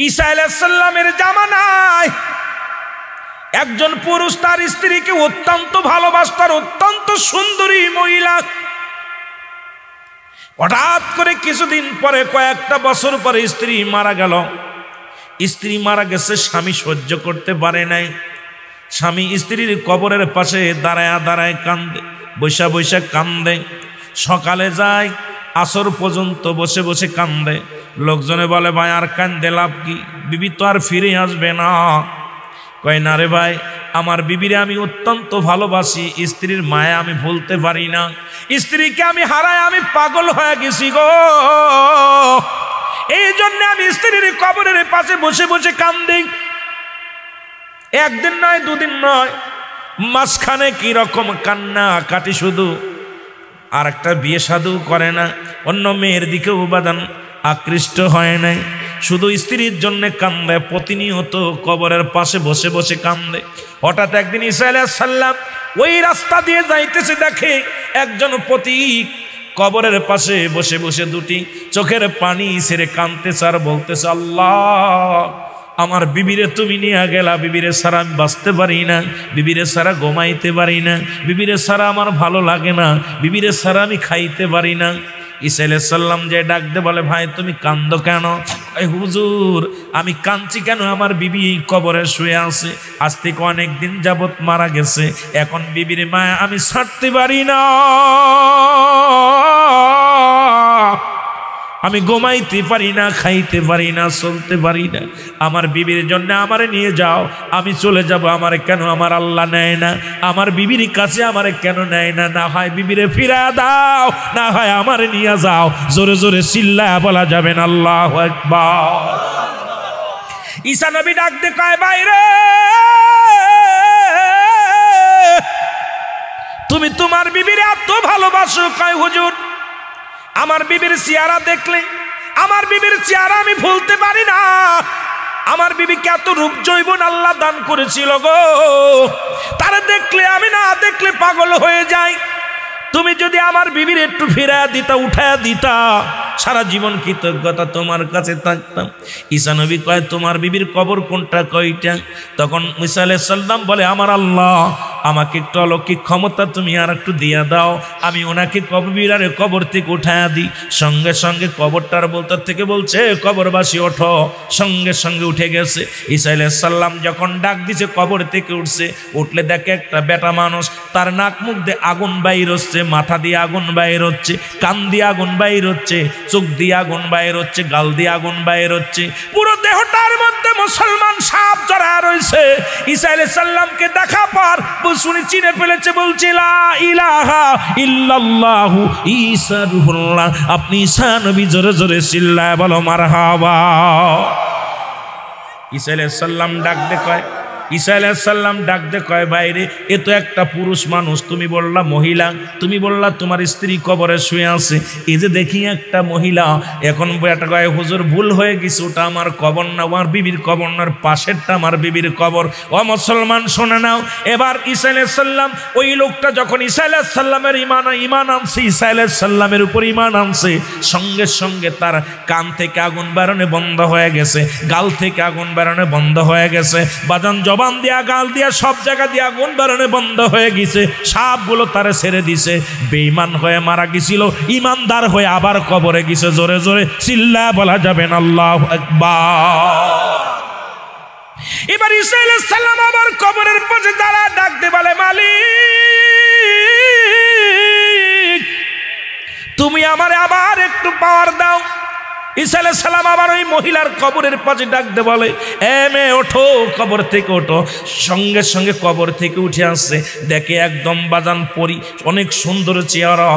ঈসা আলাইহিস সালামের জামানায় একজন পুরুষ তার স্ত্রীকে অত্যন্ত ভালোবাসত, অত্যন্ত সুন্দরী মহিলা। হঠাৎ করে কিছুদিন পরে, কয়েকটা বছর পরে স্ত্রী মারা গেল। স্ত্রী মারা গেছে, স্বামী সহ্য করতে পারে নাই। স্বামী স্ত্রীর কবরের পাশে দাঁড়ায় দাঁড়ায় কান্দে, বৈশা বৈশা কান্দে। সকালে যায়, আসর পর্যন্ত বসে বসে কান্দে। লোকজনে বলে, ভাই আর কান্দে লাভ কি, বিবি তো আর ফিরে আসবে না। কয় না রে ভাই, আমার বিবিরে আমি অত্যন্ত ভালোবাসি, স্ত্রীর মায়া আমি ভুলতে পারি না। স্ত্রীকে আমি হারায় আমি পাগল হয়ে গেছি গো, এই জন্য আমি স্ত্রীর কবরের পাশে বসে বসে কান্দি। একদিন নয়, দুদিন নয়, মাঝখানে কি রকম কান্না কাটি শুধু। আর একটা বিয়ে সাধু করে না, অন্য মেয়ের দিকেও উপাদান আকৃষ্ট হয় নাই, শুধু স্ত্রীর জন্য কান্দে, প্রতিনিয়ত কবরের পাশে বসে বসে কান্দে। হঠাৎ একদিন ঈসা আলাইহিস সালাম ওই রাস্তা দিয়ে যাইতেছে, দেখে একজন পথিক কবরের পাশে বসে বসে দুটি চোখের পানি ছেড়ে কাঁদতেছে আর বলতেছে, আল্লাহ আমার বিবিরে তুমি নিয়ে গেলা, বিবিরে ছাড়া আমি বাঁচতে পারি না, বিবিরে ছাড়া ঘুমাইতে পারি না, বিবিরে ছাড়া আমার ভালো লাগে না, বিবিরে ছাড়া আমি খাইতে পারি না। ঈসা আলাইহিস সালাম যে ডাক দে বলে, ভাই তুমি কান্দো কেন? হুজুর আমি কাঁদছি কেন, আমার বিবি কবরে শুয়ে আছে, আজ থেকে অনেক দিন যাবত মারা গেছে, এখন বিবির মায়া আমি ছাড়তে পারি না, আমি ঘুমাইতে পারি না, খাইতে পারি না, চলতে পারি না, আমার বিবির জন্য আমারে নিয়ে যাও, আমি চলে যাব। আমারে কেন আমার আল্লাহ নেয় না? আমার বিবির কাছে আমারে কেন নেয় না? না হয় বিবিরে ফিরা দাও, না হয় আমারে নিয়ে যাও। জোরে জোরে চিল্লায়া বলা যাবেন আল্লাহু আকবার। ঈসা নবী ডাক দে কয়, বাইরে তুমি তোমার বিবিরে এত ভালোবাসো? কয় হুজুর আমার বিবির চেহারা দেখলে, আমার বিবির চেহারা আমি ভুলতে পারি না। আমার বিবিকে এত রূপ যৌবন আল্লাহ দান করেছিল গো, তারা দেখলে আমি না দেখলে পাগল হয়ে যাই। তুমি যদি আমার বিবির একটু ফিরায়া দিতা, উঠায়া দিতা, সারা জীবন কৃতজ্ঞতা তোমার কাছে থাকতাম। ঈসা নবী কয়, তোমার বিবির কবর কোনটা, কয়টা? তখন ঈসা আলাইহিস সালাম বলে, আমার আল্লাহ আমাকে একটু অলৌকিক ক্ষমতা তুমি আর একটু দিয়া দাও, আমি ওনাকে কবরে কবর থেকে উঠায়া দিই। সঙ্গে সঙ্গে কবরটার বলতে থেকে বলছে, কবরবাসী ওঠো। সঙ্গে সঙ্গে উঠে গেছে। ঈসা আলাইহিস সালাম যখন ডাক দিছে, কবর থেকে উঠছে। উঠলে দেখে একটা বেটা মানুষ, তার নাক মুখ দিয়ে আগুন বাইর হচ্ছে, মাথা দিয়ে আগুন বাইর হচ্ছে, কান দিয়ে আগুন বাইর হচ্ছে, চোখ দিয়ে আগুন বাইর হচ্ছে, গাল দিয়ে আগুন বাইর হচ্ছে, পুরো দেহটার মধ্যে মুসলমান সাপ জড়া রয়েছে। ঈসা আলাইহিস সালামকে দেখা পর শুনে চিনে ফেলেছে, বলছে লা ইলাহা ইল্লাল্লাহু ঈসা রূহুল্লাহ। আপনি ঈসা নবী, জোরে জোরে চিল্লায় বলো মারহাবা। ঈসা আলাইহিস সালাম ডাক দে কয়, ঈসা আলাইহিস সালাম ডাক দে কয়, বাইরে এ তো একটা পুরুষ মানুষ, তুমি বললা মহিলা, তুমি বললা তোমার স্ত্রী কবরে শুয়ে আছে, এই যে দেখি একটা মহিলা। এখন বইটা কয়, হুজুর ভুল হয়ে গেছে, ওটা আমার কবর না, আমার বিবির কবর না, পাশেরটা আমার বিবির কবর। ও মুসলমান শুনে নাও। এবার ঈসা আলাইহিস সালাম, ওই লোকটা যখন ঈসা আলাইহিস সালামের ঈমান আনছে, ঈসা আলাইহিস সালামের উপর ঈমান আনছে, সঙ্গে সঙ্গে তার কান থেকে আগুন বেরোনো বন্ধ হয়ে গেছে, গাল থেকে আগুন বেরোনো বন্ধ হয়ে গেছে, বাজান জবান দিয়া গাল দিয়া সব জায়গা দিয়ে আগুন বেরোনো বন্ধ হয়ে গেছে, সাপগুলো তারে ছেড়ে দিছে। বেঈমান হয়ে মারা গেছিল, ইমানদার হয়ে আবার কবরে গেছে। জোরে জোরে চিল্লায়া বলা যাবেন আল্লাহু আকবার। এবার ঈসা আলাইহিস সালাম আবার কবরের পাশে দাঁড়া ডাক দিয়ে বলে, মালিক তুমি আমারে আবার একটু পাওয়ার দাও। ঈসা আলাইহিস সালাম আবার ওই মহিলার কবরের পাশে ডাক দে বলে, এ মেয়ে ওঠো, কবর থেকে ওঠো। সঙ্গে সঙ্গে কবর থেকে উঠে আসছে, দেখে একদম বাজান পরি, অনেক সুন্দর চেহারা,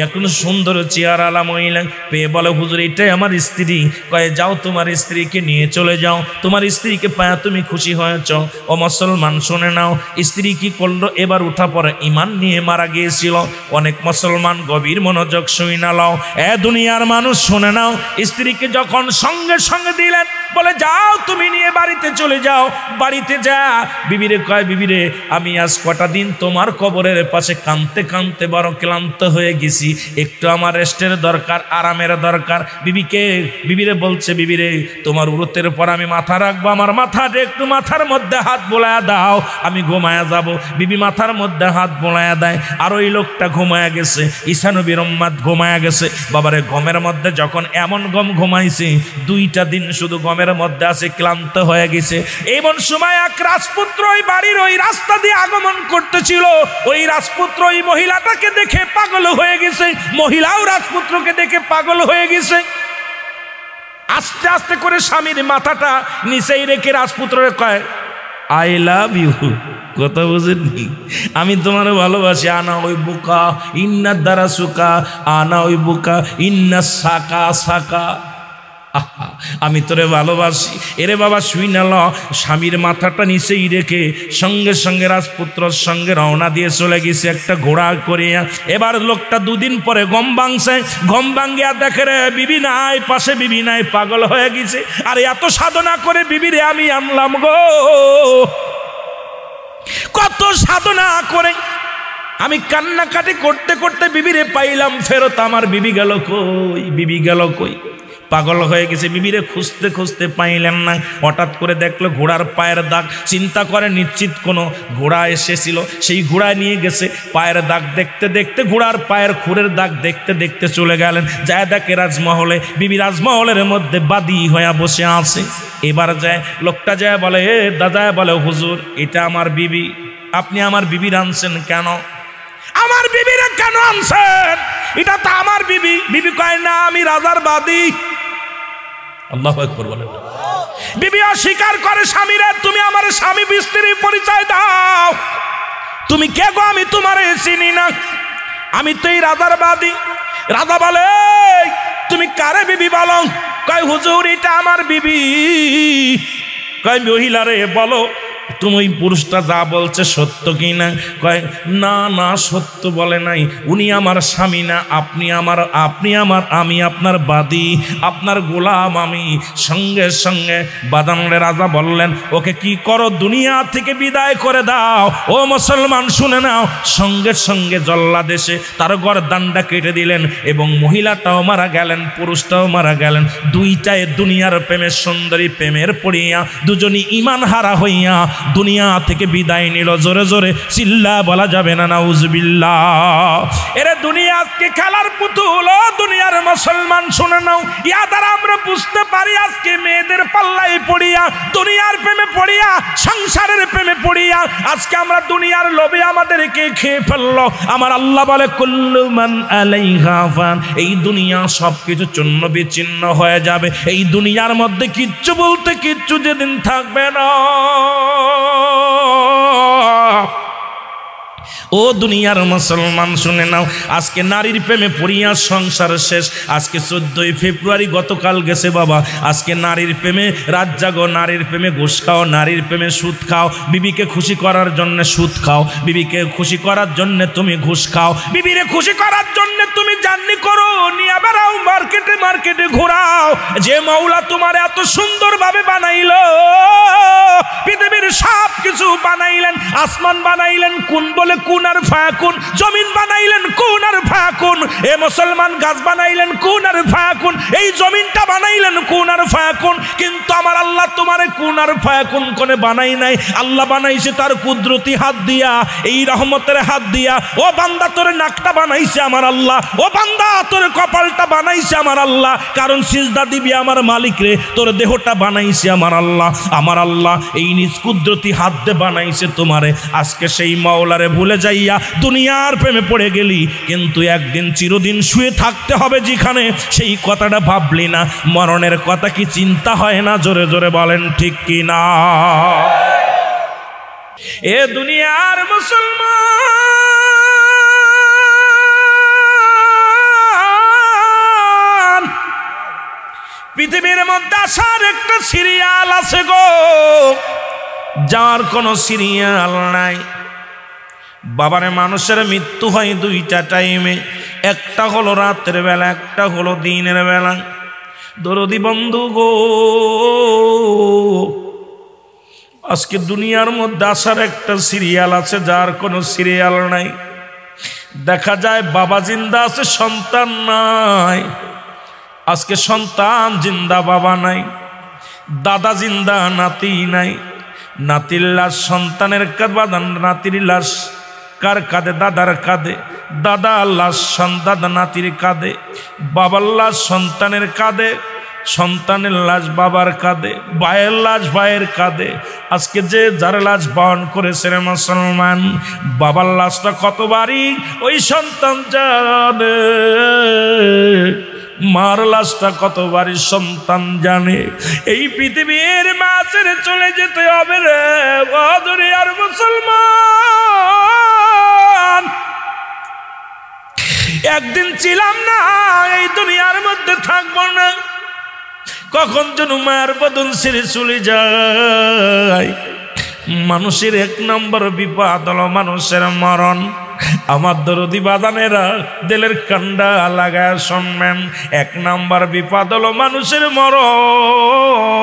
এখন সুন্দর চেহারালা মহিলা পেয়ে বলে, হুজুর এটাই আমার স্ত্রী। কয়ে, যাও তোমার স্ত্রীকে নিয়ে চলে যাও, তোমার স্ত্রীকে পায়া তুমি খুশি হয়েছ। ও মুসলমান শুনে নাও, স্ত্রী কি করলো? এবার উঠা পরে ঈমান নিয়ে মারা গিয়েছিল। অনেক মুসলমান গভীর মনোযোগ শুনে নাও, এ দুনিয়ার মানুষ শুনে নাও, স্ত্রী স্ত্রীকে যখন সঙ্গে সঙ্গে দিলেন, বলে যাও তুমি নিয়ে বাড়িতে চলে যাও। বাড়িতে যা বিবিরে কয়, বিবিরে আমি আজ কটা দিন তোমার কবরের পাশে কাঁদতে কাঁদতে বড় ক্লান্ত হয়ে গেছি, একটু আমার রেস্টের দরকার, আরামের দরকার। বিবিরে বলছে, বিবিরে তোমার উরতের পর আমি মাথা রাখবো, আমার মাথাটা একটু মাথার মধ্যে হাত বোলায়া দাও, আমি ঘুমায়া যাব। বিবি মাথার মধ্যে হাত বোলায়া দেয়, আর ওই লোকটা ঘুমায়া গেছে, ঈসা নবীর উম্মত ঘুমায়া গেছে। বাবারে গমের মধ্যে যখন এমন গম ঘুমাইছে, 2টা দিন শুধু গমের মধ্যে আছে, ক্লান্ত হয়ে গেছে। এমন সময় এক রাজপুত্র ওই বাড়ির ওই রাস্তা দিয়ে আগমন করতেছিল। ওই রাজপুত্র ওই মহিলাটাকে দেখে পাগল হয়ে গেছে, মহিলাও রাজপুত্রকে দেখে পাগল হয়ে গেছে। আস্তে আস্তে করে স্বামীর মাথাটা নিচেই রেখে রাজপুত্রের কয়, আই লাভ ইউ, কথা বুঝেননি, আমি তোমার ভালোবাসি। আনা ওই বুকা ইন্না দ্বারা সুকা, আনা ওই বুকা ইন্না সাকা সাকা, আমি তোরে ভালোবাসি। এরে বাবা শুই না ল। স্বামীর মাথাটা নিচেই রেখে সঙ্গে সঙ্গে রাজপুত্রর সঙ্গে রওনা দিয়ে চলে গেছে একটা ঘোড়া করিয়া। এবার লোকটা 2 দিন পরে গম ভাঙছে, গম ভাঙ্গিয়া দেখে রে বিবি নাই, পাশে বিবি নাই, পাগল হয়ে গেছে। আর এত সাধনা করে বিবিরে আমি আনলাম গো, কত সাধনা করে আমি কান্নাকাটি করতে করতে বিবিরে পাইলাম ফেরত। আমার বিবি গেল কই, বিবি গেল কই, পাগল হয়ে গেছে। বিবিরে খুঁজতে খুঁজতে পাইলেন না। হঠাৎ করে দেখলো ঘোড়ার পায়ের দাগ, চিন্তা করে নিশ্চিত কোনো ঘোড়া এসেছিল, সেই ঘোড়ায় নিয়ে গেছে। পায়ের দাগ দেখতে দেখতে, ঘোড়ার পায়ের খুরের দাগ দেখতে দেখতে চলে গেলেন। যায় দেখে রাজমহলে, বিবি রাজমহলের মধ্যে বাদী হয়ে বসে আছে। এবার যায় লোকটা যায় বলে, এ দাদা, বলে হুজুর এটা আমার বিবি, আপনি আমার বিবি আনছেন কেন? আমার বিবিরা কেন আনছেন? এটা তো আমার বিবি। বিবি কয় না, আমি রাজার বাদী। আল্লাহু আকবার বলেন। বিবি অস্বীকার করে, স্বামীরা তুমি আমার স্বামী স্ত্রীর পরিচয় দাও, তুমি কে গো? আমি তোমারে চিনি না, আমি তো এই রাজার বাদী। রাজা বলে, তুমি কারে বিবি বলো? কয় হুজুর এটা আমার বিবি। কয় মহিলা রে বলো তুমি ওই পুরুষটা যা বলছে সত্য কি না? কয় না না সত্য বলে নাই, উনি আমার স্বামী না, আপনি আমার আমি আপনার বাদী, আপনার গোলাম আমি। সঙ্গে সঙ্গে বাদামরে রাজা বললেন, ওকে কি করো, দুনিয়া থেকে বিদায় করে দাও। ও মুসলমান শুনে নাও। সঙ্গে সঙ্গে জল্লাদেশে তার গর্দানটা কেটে দিলেন এবং মহিলাটাও মারা গেলেন, পুরুষটাও মারা গেলেন। দুইটায় দুনিয়ার প্রেমের সুন্দরী প্রেমের পড়িয়া দুজনই ঈমান হারা হইয়া দুনিয়া থেকে বিদায় নিল। জোরে জোরে চিল্লা বলা যাবে না নাউজুবিল্লাহ। এরে দুনিয়া আজকে খেলার পুতুল। ও দুনিয়ার মুসলমান শুনে নাও, ইয়া দ্বারা আমরা বুঝতে পারি আজকে মেয়েদের পাল্লায় পড়িয়া, দুনিয়ার প্রেমে পড়িয়া, সংসারের প্রেমে পড়িয়া আজকে আমরা দুনিয়ার লোভে আমাদেরকে খেয়ে ফেললো। আমার আল্লাহ বলে কুল্লু মান আলাইহা ফান, এই দুনিয়া সবকিছু চূর্ণ বিচ্ছিন্ন হয়ে যাবে। এই দুনিয়ার মধ্যে কিচ্ছু বলতে কিচ্ছু যেদিন থাকবে না। ও দুনিয়ার মুসলমান শুনে নাও, আজকে নারীর প্রেমে পড়িয়া সংসার শেষ। আজকে 14ই ফেব্রুয়ারি গতকাল গেছে বাবা। আজকে নারীর প্রেমে রাত জাগো, নারীর প্রেমে ঘুষ খাও, নারীর প্রেমে সুদ খাও, বিবিকে খুশি করার জন্য সুদ খাও, বিবিকে খুশি করার জন্য তুমি ঘুষ খাও, বিবিরে খুশি করার জন্য তুমি জার্নি করো, নিয়ে বেড়াও, মার্কেটে মার্কেটে ঘোরাও। যে মাওলা তোমার এত সুন্দরভাবে বানাইলো, পৃথিবীর সব কিছু বানাইলেন, আসমান বানাইলেন কোন বলে কুন আর ফায়াকুন, জমিন বানাইলেন কুন আর ফায়াকুন। এ মুসলমান গাছ বানাইলেন কুন আর ফায়াকুন, এই জমিনটা বানাইলেন কুন আর ফায়াকুন। কিন্তু আমার আল্লাহ তোমারে কুন আর ফায়াকুন কোনে বানাই নাই। আল্লাহ বানাইছে তার কুদরতি হাত দিয়া, এই রহমতের হাত দিয়া। ও বান্দা তোর নাকটা বানাইছে আমার আল্লাহ, ও বান্দা তোর কপালটা বানাইছে আমার আল্লাহ। কারণ সিজদা দিবি আমার মালিক রে, তোর দেহটা বানাইছে আমার আল্লাহ। আমার আল্লাহ এই নিজ কুদরতি হাত দিয়ে বানাইছে তোমারে। আজকে সেই মাওলারে ভুলে যাইয়া দুনিয়ার প্রেমে পড়ে গেলি, কিন্তু একদিন চিরদিন শুয়ে থাকতে হবে যেখানে, সেই কথাটা ভাবলি না। মরণের কথা কি চিন্তা হয় না? জোরে জোরে বলেন ঠিক কি না? এ দুনিয়ার মুসলমান, পৃথিবীর মধ্যে আসার একটা সিরিয়াল আছে গো, যার কোনো সিরিয়াল নাই। বাবারে মানুষের মৃত্যু হয় 2টা টাইমে, একটা হলো রাতের বেলা, একটা হলো দিনের বেলা। দরদি বন্ধু গো, আজকে দুনিয়ার মধ্যে আসার একটা সিরিয়াল আছে, যার কোনো সিরিয়াল নাই। দেখা যায় বাবা জিন্দা আছে, সন্তান নাই। আজকে সন্তান জিন্দা, বাবা নাই। দাদা জিন্দা, নাতি নাই। নাতির লাশ সন্তানের কাঁধে, নাতির লাশ কার কাঁধে? দাদার কাঁধে। দাদার লাশ দাদা নাতির কাঁধে। বাবার লাশ সন্তানের কাঁধে, সন্তানের লাশ বাবার কাঁধে, ভাইয়ের লাশ ভাইয়ের কাঁধে। আজকে যে যার লাশ বহন করেছে রে মুসলমান, বাবার লাশটা কত ভারী ওই সন্তান জানে, মার লাশটা কত ভারী সন্তান জানে। এই পৃথিবীর মাঝে চলে যেতে হবে রে ও দুনিয়ার মুসলমান। একদিন ছিলাম না, এই দুনিয়ার মধ্যে থাকবো না। কখন যেন মায়ের বদন ছেড়ে চলে যায়। মানুষের এক নম্বর বিপদ হলো মানুষের মরণ। আমার দরদি বাদানেরা দিলের কান্ডা লাগায় শুনবেন, এক নম্বর বিপদ হলো মানুষের মরণ।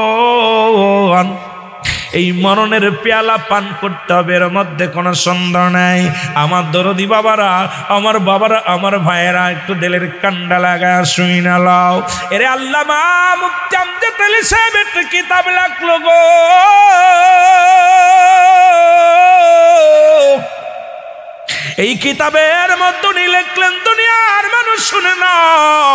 এই মরণের পেয়ালা পান করতে হবে, এর মধ্যে কোনো সন্দেহ নাই। আমার দরদি বাবারা, আমার বাবারা, আমার ভাইয়েরা, একটু দিলের কান্ডা লাগায় শুই না লাও। এরে আল্লামা মুফতি আমজাদ আলী সাহেব একটা কিতাব লিখলো গো, এই কিতাবের মধ্যে উনি লিখলেন, দুনিয়ার মানুষ শুনে নাও,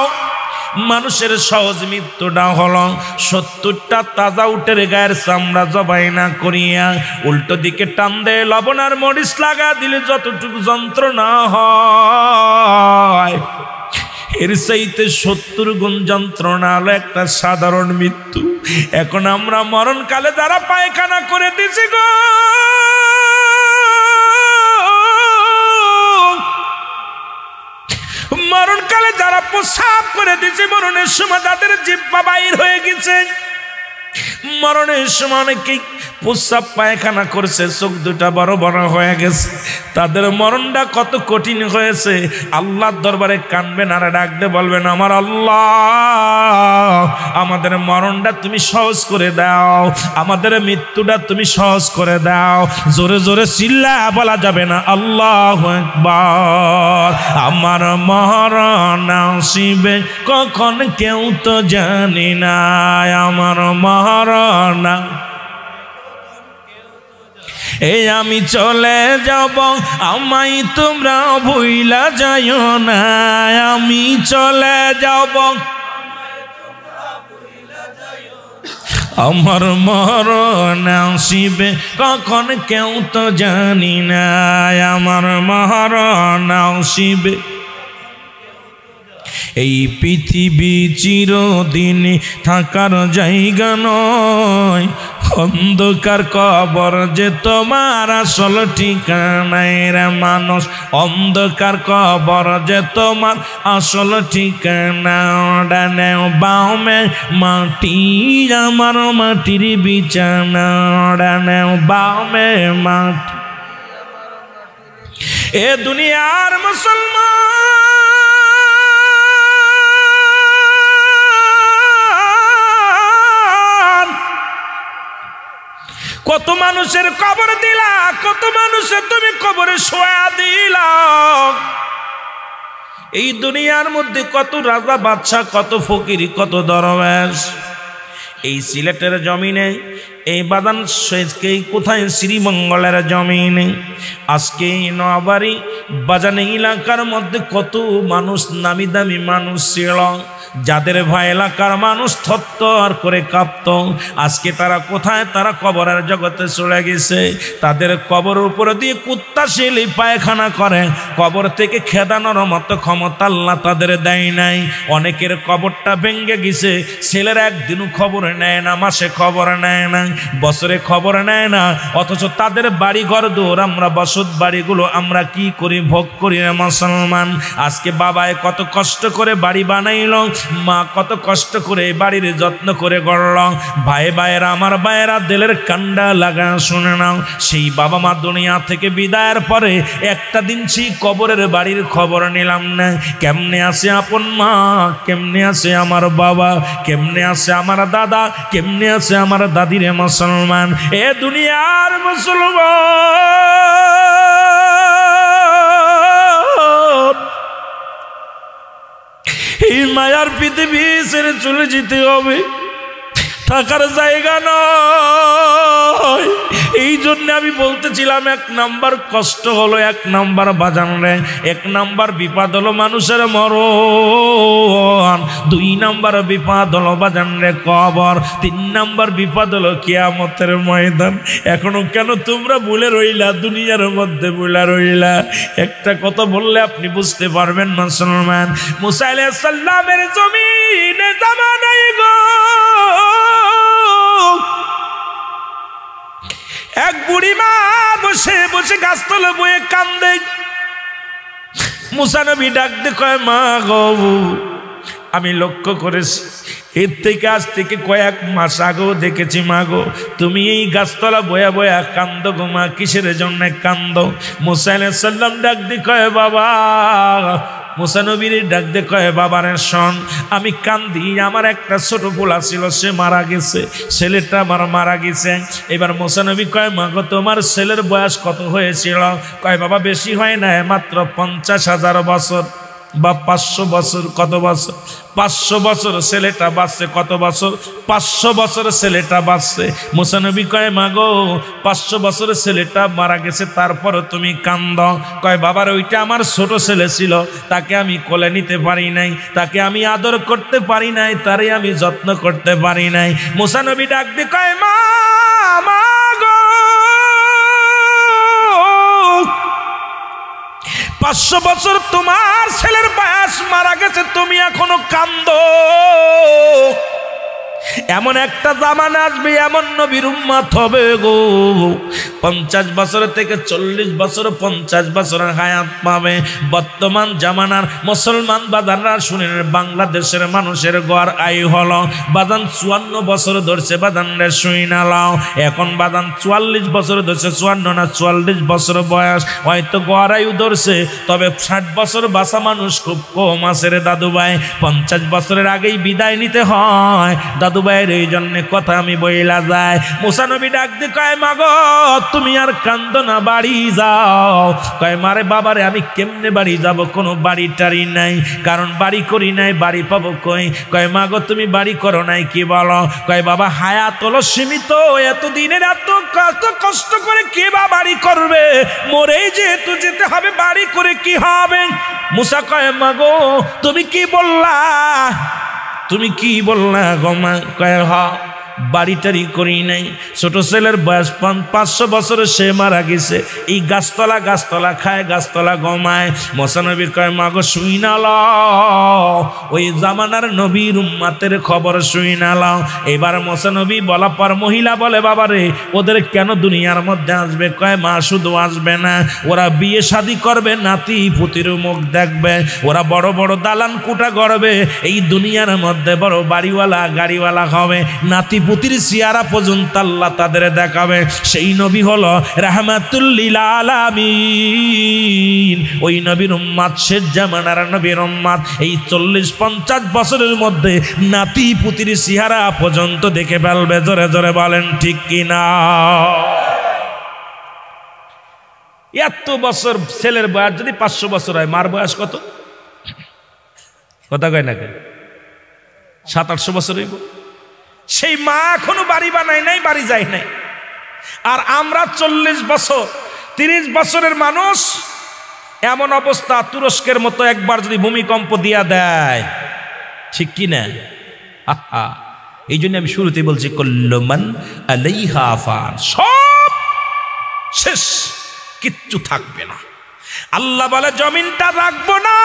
মানুষের সহজ মৃত্যুটা হলো 70টা তাজা উটের গায়ের চামড়া জবাই না করিয়া উল্টো দিকে টান দেয়, লবণ আর মরিচ লাগা দিলে যতটুকু যন্ত্রণা হয়, এর চাইতে 70 গুণ যন্ত্রণা হলো একটা সাধারণ মৃত্যু। এখন আমরা মরণকালে যারা পায়খানা করে দিছি গো, মরণকালে যারা প্রসাব করে দিচ্ছে, মরণের সময় যাদের জিহ্বা বাইর হয়ে গেছে, মরণের সময় অনেকেই প্রসাব পায়খানা করছে, চোখ দুটা বড় বড় হয়ে গেছে, তাদের মরণটা কত কঠিন হয়েছে। আল্লাহর দরবারে কানবেন আর ডাকতে বলবেন, আমার আল্লাহ আমাদের মরণটা তুমি সহজ করে দাও, আমাদের মৃত্যুটা তুমি সহজ করে দাও। জোরে জোরে চিল্লা বলা যাবে না আল্লাহু আকবার। আমার মরণ আসিবে কখন কেউ তো জানি না, আমার মরণ এই আমি চলে যাব, আমায় তোমরা ভুইলা যাইও না, আমি চলে যাব, আমার মরণ আসিবে কখন কেউ তো জানি না, আমার মরণ আসিবে। এই পৃথিবী চিরদিন থাকার জায়গা নয়, অন্ধকার কবর যে তোমার আসল ঠিকানায় রে মানুষ, অন্ধকার কবর যে তোমার আসল ঠিকানা। ডানে বামে মাটি আমার মাটির বিছানা, ডানে বামে মাটি। এ দুনিয়ার মুসলমান, কত মানুষের কবর দিলা, কত মানুষের তুমি কবরে শোয়া দিলা। এই দুনিয়ার মধ্যে কত রাজা বাদশা, কত ফকির, কত দরবেশ। এই সিলেটের জমিনে, এই বাদান কোথায় শ্রীমঙ্গলের জমিনে, আজকে নোয়াবাড়ি বাজানে এলাকার মধ্যে কত মানুষ, নামি দামি মানুষ ছিল, যাদের ভয় এলাকার মানুষ থরথর করে কাঁপত। আজকে তারা কোথায়? তারা কবরের জগতে চলে গেছে। তাদের কবর উপরে দিয়ে কুত্তা শিলি পায়খানা করে, কবর থেকে খেদানোর মতো ক্ষমতা আল্লাহ তাদের দেয় নাই। অনেকের কবরটা ভেঙে গেছে, ছেলেরা একদিনও খবর নেয় না, মাসে খবর নেয় না, বছরে খবর নেয় না, অথচ তাদের বাড়ি ঘর দৌড়, আমরা বসত বাড়িগুলো আমরা কি করি, ভোগ করি না মুসলমান। আজকে বাবায় কত কষ্ট করে বাড়ি বানাইল, মা কত কষ্ট করে বাড়ির যত্ন করে গড়ল। ভাইয়েরা, আমার ভাইয়েরা, দিলের কান্ডা লাগা শুনে নাও। সেই বাবা মা দুনিয়া থেকে বিদায়ের পরে একটা দিন সেই কবরের বাড়ির খবর নিলাম না। কেমনে আছে আপন মা, কেমনে আছে আমার বাবা, কেমনে আছে আমার দাদা, কেমনে আছে আমার দাদিরে মুসলমান, এ দুনিয়ার মুসলমান। এই মায়ার পৃথিবী ছেড়ে চলে যেতে হবে, থাকার জায়গা নয়। এই জন্য আমি বলতেছিলাম, এক নাম্বার কষ্ট হলো, এক নাম্বার বাজান রে, এক নাম্বার বিপদ হলো মানুষের মরণ, 2 নাম্বার বিপদ হলো বাজান রে কবর, 3 নাম্বার বিপদ হলো কিয়ামতের ময়দান। এখনো কেন তোমরা ভুলে রইলা, দুনিয়ার মধ্যে ভুলে রইলা? একটা কথা বললে আপনি বুঝতে পারবেন মুসলমান। মুসা আলাইহিস সালামের জমিনে জামানায় গো এক বুড়ি মা বসে বসে গাছতলা বয়ে কান্দে। মুসা নবী ডাক দিয়ে কয়, মা গো, আমি লক্ষ্য করেছি, এর থেকে আজ থেকে কয়েক মাস আগেও দেখেছি মা গো, তুমি এই গাছতলা বয়া বয়া কান্দ গো মা, কিসের জন্য কান্দ? মুসা আলাইহিস সালাম ডাক দিয়ে কয়, বাবা, মুসা নবীর ডাক দিয়ে কয়, বাবারে শোন, আমি কান্দি, আমার একটা ছোট পোলা ছিল, সে মারা গেছে, ছেলেটা আমার মারা গেছে। এবার মুসা নবী কয়, মা গো, তোমার ছেলের বয়স কত হয়েছিল? কয়, বাবা, বেশি হয় না, মাত্র 50,000 বছর বা 500 বছর। কত বছর? 500 বছর ছেলেটা বাঁচছে। কত বছর? 500 বছর ছেলেটা বাঁচছে। মুসা নবী কয়, মা গো, 500 বছরের ছেলেটা মারা গেছে, তারপরে তুমি কান্দ? কয়, বাবার, ওইটা আমার ছোট ছেলে ছিল, তাকে আমি কোলে নিতে পারি নাই, তাকে আমি আদর করতে পারি নাই, তারে আমি যত্ন করতে পারি নাই। মুসা নবী ডাক দিয়ে কয়, মা গো, 500 বছর তোমার ছেলের বয়স, মারা গেছে, তুমি এখনো কান্দো? এমন একটা জামানা আসবে, এমন নবীর উম্মত হবে গো, 50 বছর থেকে 40 বছর, 50 বছরের হায়াত পাবে। বর্তমান জামানার মুসলমান বাজানরা শুনেন, বাংলাদেশের মানুষের গড় আয়ু হলো বাজান 54 বছর ধরছে, বাজান রে শুই না লাও। এখন বাজান 44 বছর ধরছে, 54 না 44 বছর বয়স, হয়তো গড় আয়ু ধরছে, তবে 60 বছর বাঁচা মানুষ খুব কম আছে রে দাদু ভাই। 50 বছরের আগেই বিদায় নিতে হয় দাদু ভাইয়ের, এই জন্য কথা আমি বইলা যায়। মুসা নবী ডাক দিয়ে কয়, মা গো, তুমি আর কান্দো না, বাড়ি যাও। কয়, মারে বাবারে, আমি কেমনে বাড়ি যাব? কোনো বাড়ি টাড়ি নাই, কারণ বাড়ি করি নাই, বাড়ি পাবো কই? কয়, মা গো, তুমি বাড়ি করো নাই কি বলো? কয়, বাবা, হায়াত হলো সীমিত, এতদিনের এত কষ্ট করে কে বা বাড়ি করবে? মরেই যেহেতু যেতে হবে, বাড়ি করে কি হবে? মুসা কয়, মা গো, তুমি কি বললা? তুমি কি বললা গো মা? কয়, হ, বাড়ি টাড়ি করি নাই, ছোট ছেলের বয়স 500 বছর, সে মারা গেছে, এই গাছতলা খায়, গাছতলা গমায়। মুসা নবী কয়, মা গো, শুই না লাও, ওই জামানার নবীর উম্মতের খবর শুই না লাও। এবার মুসা নবী বলা পর মহিলা বলে, বাবা রে, ওদের কেন দুনিয়ার মধ্যে আসবে? কয়, মা, শুধু আসবে না, ওরা বিয়ে শাদী করবে, নাতি পুতির মুখ দেখবে, ওরা বড় বড় দালান কুটা গড়বে, এই দুনিয়ার মধ্যে বড় বাড়িওয়ালা গাড়িওয়ালা হবে, নাতি পুতির চেহারা পর্যন্ত আল্লাহ তাদের দেখাবে। সেই নবী হলো রাহমাতুল লিল আলামিন, ওই নবীর উম্মত, শেষ জামানার নবীর উম্মত। এই 40-50 বছরের মধ্যে নাতি পুতির চেহারা পর্যন্ত দেখে ফেলবে। জোরে জোরে বলেন ঠিক কিনা? এত বছর ছেলের বয়স যদি 500 বছর হয়, মার বয়স কত? কথা কয় না কেন? 700-800 বছর হইব। সেই মা এখনো বাড়ি বানায় নাই, বাড়ি যায় নাই। আর আমরা 40 বছর 30 বছরের মানুষ, এমন অবস্থা তুরস্কের মতো একবার যদি ভূমিকম্প দিয়া দেয়, ঠিক কি না? এই জন্য আমি শুরুতে বলছি, কুল্লু মান আলাইহা ফান, সব শেষ, কিচ্ছু থাকবে না। আল্লাহ বলে, জমিনটা রাখবো না,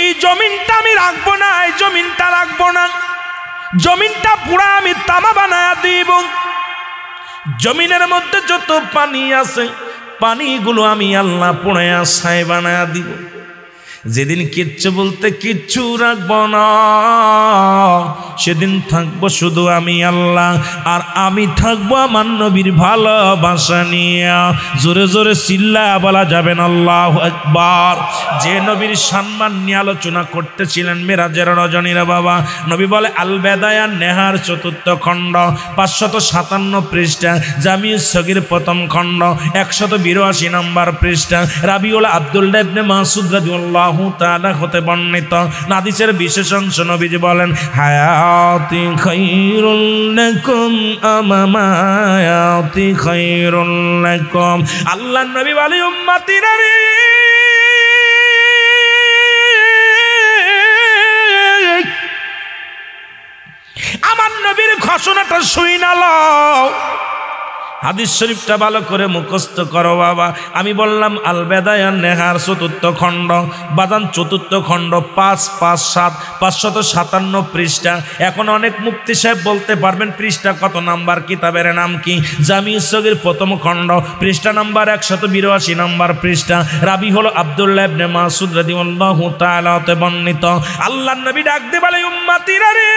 এই জমিনটা আমি রাখবো না, এই জমিনটা রাখবো না, জমিনটা পুরা আমি তামা বানায়া দিব। জমিনের মধ্যে যত পানি আছে, পানিগুলো আমি আল্লাহ পুড়ায়া ছাই বানায়া দিব। যেদিন কিচ্ছু বলতে কিচ্ছু রাখবো না, সেদিন থাকবো শুধু আমি আল্লাহ, আর আমি থাকবো আমার নবীর ভালোবাসা নিয়ে। জোরে জোরে চিল্লা বলা যাবেন আল্লাহু আকবার। যে নবীর সম্মান নিয়ে আলোচনা করতেছিলেন মেরাজের রজনীরা বাবা, নবী বলে আল বেদায়া নেহার 4th খণ্ড 557 পৃষ্ঠা, জামিউস সগীর 1ম খণ্ড 182 নম্বর পৃষ্ঠা, রাবিউল আব্দুল্লাহ ইবনে মাসউদ রাদিয়াল্লাহু তাআলা হতে বর্ণিত হাদিসের বিশেষ অংশ নবীজি বলেন, হায়াতি খায়রুল লাকুম আমামায়াতি খায়রুল লাকুম। আল্লাহর নবী বলে উম্মতিরা রে, আমার নবীর ঘোষণাটা শুইনা লও। হাদিস শরীফটা ভালো করে মুখস্থ করো বাবা। আমি বললাম আল বেদায়া নেহার 4th খণ্ড, বাদান 4th খণ্ড 557 557 পৃষ্ঠা। এখন অনেক মুফতি সাহেব বলতে পারবেন পৃষ্ঠা কত নাম্বার, কিতাবের নাম কি? জামিউস সগীর 1ম খণ্ড পৃষ্ঠা নাম্বার 182 নম্বর পৃষ্ঠা। রাবি হলো আব্দুল্লাহ ইবনে মাসউদ রাদিয়াল্লাহু তাআলা হতে বর্ণিত। আল্লাহর নবী ডাক দিয়ে বলে উম্মতিরা রে,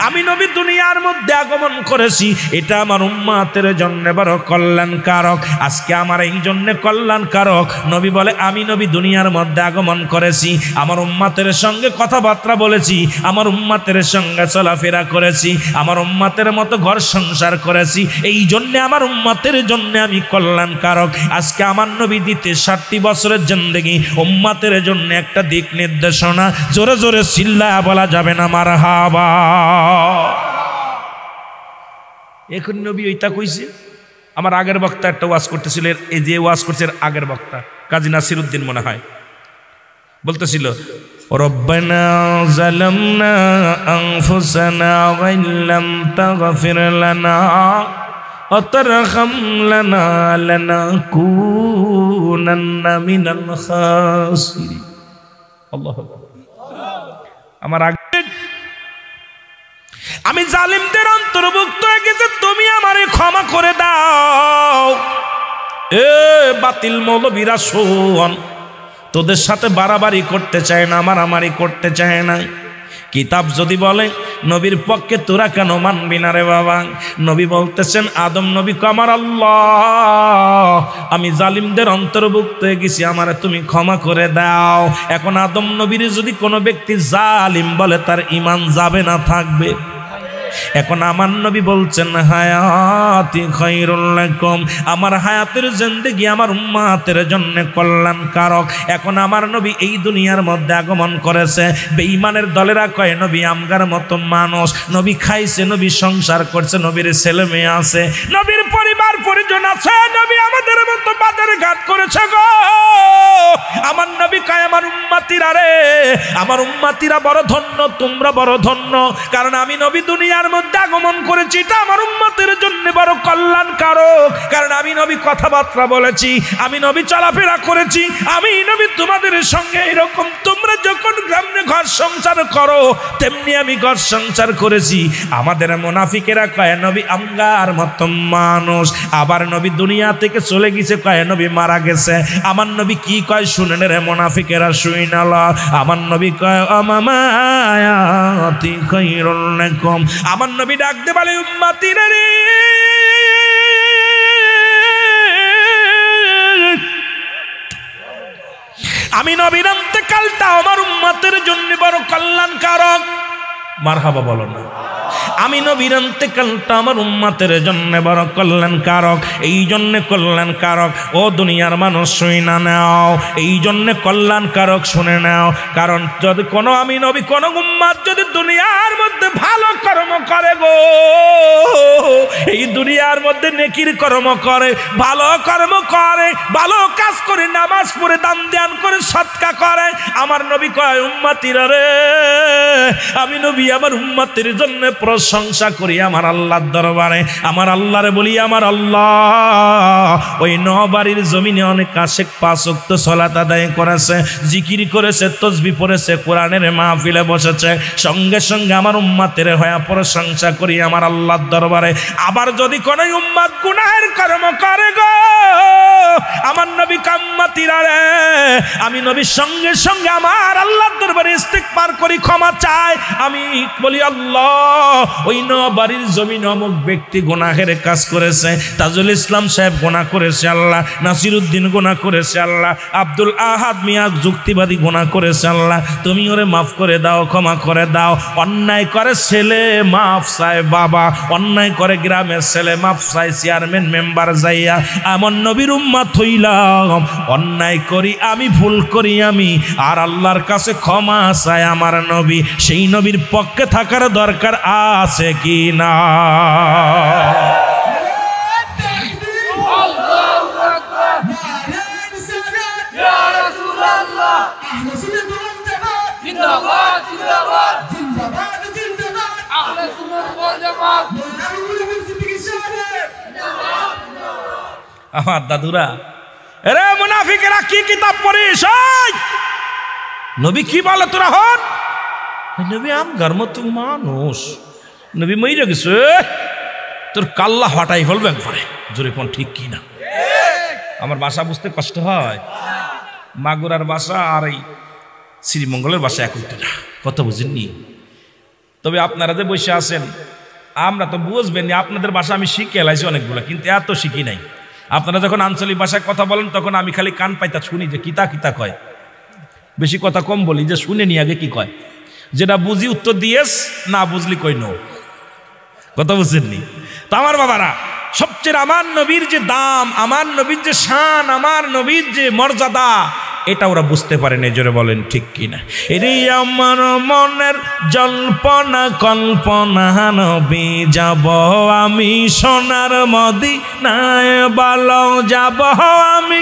আমি নবী দুনিয়ার মধ্যে আগমন করেছি, এটা আমার উম্মতের জন্য বড় কল্যাণকারক। আজকে আমার এই জন্য কল্যাণকারক। নবী বলে আমি নবী দুনিয়ার মধ্যে আগমন করেছি, আমার উম্মতের সঙ্গে কথাবার্তা বলেছি, আমার উম্মতের সঙ্গে চলাফেরা করেছি, আমার উম্মতের মতো ঘর সংসার করেছি, এই জন্য আমার উম্মতের জন্য আমি কল্যাণকারক। আজকে আমার নবী দিতে 60 বছরের জিন্দেগি উম্মতের জন্য একটা দিক নির্দেশনা। জোরে জোরে চিল্লায়া বলা যাবে না মারহাবা। এখন নবী ওইটা কইছে। আমার আগের বক্তা একটা ওয়াজ করতেছিল, এই যে ওয়াজ করছে আগের বক্তা কাজী নাসিরউদ্দিন মনে হয়, বলতেছিল রব্বানা যালামনা আনফুসানা ওয়া ইল্লাম তাগফির লানা ওয়া তারহাম লানা লানাকুনান্না মিনাল খাসিরিন। আল্লাহু আকবার। আমার আগে আমি জালিমদের অন্তর্ভুক্ত হয়ে গেছে, তুমি আমারে ক্ষমা করে দাও। এ বাতিল মৌলবীরা শোন, তোদের সাথে বাড়াবাড়ি করতে চায় না, মারামারি করতে চায় না। কিতাব যদি বলে নবীর পক্ষে তোরা কেন মানবি না রে বাবা? নবী বলতেছেন আদম নবী কো আমার আল্লাহ, আমি জালিমদের অন্তর্ভুক্ত হয়ে গেছি, আমারে তুমি ক্ষমা করে দাও। এখন আদম নবীর যদি কোনো ব্যক্তি জালিম বলে, তার ঈমান যাবে না থাকবে? এখন আমার নবী বলছেন হায়াতি খায়রুল লাকুম, আমার হায়াতের জিন্দেগি আমার উম্মতের জন্য কল্যাণকারক। এখন আমার নবী এই দুনিয়ার মধ্যে আগমন করেছে। বেঈমানের দলেরা কয় নবী আমগার মতো মানুষ, নবী খাইছে, নবী সংসার করছে, নবীর ছেলে মেয়ে আছে, নবীর পরিবার পরিজন আছে, নবী আমাদের মতো বাজার ঘাট করেছে গো। আমার নবী কয় আমার উম্মতিরা রে, আমার উম্মতিরা বড় ধন্য, তোমরা বড় ধন্য, কারণ আমি নবী দুনিয়ার মধ্যে আগমন করেছি, এটা আমার উম্মতের জন্য বড় কল্যাণকারক। কারণ আমি নবী কথাবার্তা বলেছি, আমি নবী চলাফেরা করেছি, আমি নবী তোমাদের সঙ্গে এরকম তোমরা যখন গ্রামে ঘর সংসার করো তেমনি আমি ঘর সংসার করেছি। আমাদের মুনাফিকেরা কয় নবী আমগার মতো মানুষ, আবার নবী দুনিয়া থেকে চলে গেছে, কয় নবী মারা গেছে। আমার নবী কি কয় শুনেন রে মুনাফিকেরা, শুইনাল। আমার নবী কয় আমামায়াতি খায়রুল লাকুম। আমার নবী ডাক দে বলে উম্মতিরা রে, আমি নবীর ইন্তেকালটা আমার উম্মতের জন্য বড় কল্যাণকারক। মারহাবা বলো না। আমি নবীর ইন্তেকালটা আমার উম্মতের জন্য বড় কল্যাণকারক। এই জন্য কল্যাণকারক ও দুনিয়ার মানুষ শুনে নাও, এই জন্য কল্যাণকারক শুনে নাও। কারণ যদি কোনো আমি নবী কোনো উম্মত যদি দুনিয়ার মধ্যে ভালো কর্ম করে গো, এই দুনিয়ার মধ্যে নেকির কর্ম করে, ভালো কর্ম করে, ভালো কাজ করে, নামাজ পড়ে, দান ধ্যান করে, সদকা করে, আমার নবী কয় উম্মতিরা রে, আমি নবী আমার উম্মতের জন্য প্রশংসা করি আমার আল্লাহর দরবারে। আমার আল্লাহরে বলি আমার আল্লাহ ওই নবাড়ির জমিনে অনেক আশেক 5 ওয়াক্ত সালাত আদায় করেছে, জিকির করেছে, তাসবিহ পড়েছে, কোরআনের মাহফিলে বসেছে, সঙ্গে সঙ্গে আমার উম্মতের হয়ে প্রশংসা করি আমার আল্লাহর দরবারে। আবার যদি কোনো উম্মত গুনাহের কর্ম করে গো, আমার নবী কাম্মাতিরা রে, আমি নবীর সঙ্গে সঙ্গে আমার আল্লাহর দরবারে ইস্তিগফার করি, ক্ষমা চাই। আমি বলি আল্লাহ, ওই নবাড়ির জমিন অমুক ব্যক্তি গুনাহের কাজ করেছে, তাজুল ইসলাম সাহেব গুনাহ করেছে আল্লাহ, নাসিরউদ্দিন গুনাহ করেছে আল্লাহ, আব্দুল আহাদ মিয়া যুক্তিবাদী গুনাহ করেছে আল্লাহ, তুমি ওরে মাফ করে দাও, ক্ষমা করে দাও। অন্যায় করে ছেলে মাফ চায় বাবা, অন্যায় করে গ্রামের ছেলে মাফ চায় চেয়ারম্যান মেম্বার যাইয়া। এমন নবীর উম্মত হইলাম, অন্যায় করি আমি, ভুল করি আমি, আর আল্লাহর কাছে ক্ষমা চায় আমার নবী। সেই নবীর পক্ষে থাকার দরকার আছে কি না? আমার দাদুরা, এরে মুনাফিকেরা কি কিতাব পড়িস? নবী কি বলে তোরা হন? নবী আমগার মতো মানুষ, নবী মইরা গেছে, তোর কাল্লা হটাই ফেলবে একবারে। জোরে কোন ঠিক কি না? আমার ভাষা বুঝতে কষ্ট হয়। মাগুরার ভাষা আর এই শ্রীমঙ্গলের ভাষা এক হইতে না, কথা বুঝেননি? তবে আপনারা যে বসে আছেন, আমরা তো বুঝবেন না, আপনাদের ভাষা আমি শিখে এলাইছি অনেকগুলো, কিন্তু এত শিখি নাই। আপনারা যখন আঞ্চলিক ভাষায় কথা বলেন তখন আমি খালি কান পাইতা শুনি যে কিতা কিতা কয়, বেশি কথা কম বলি, যে শুনে নি আগে কি কয়, যেটা বুঝি উত্তর দিয়েস, না বুঝলি কই নো, কথা বুঝছেননি? তো আমার বাবারা, সবচেয়ে আমার নবীর যে দাম, আমার নবীর যে শান, আমার নবীর যে মর্যাদা, এটা ওরা বুঝতে পারেনি। জোরে বলেন ঠিক কিনা? এরে আমার মনের জল্পনা কল্পনা, নবী যাব আমি সোনার মদিনায়, বলো যাব আমি।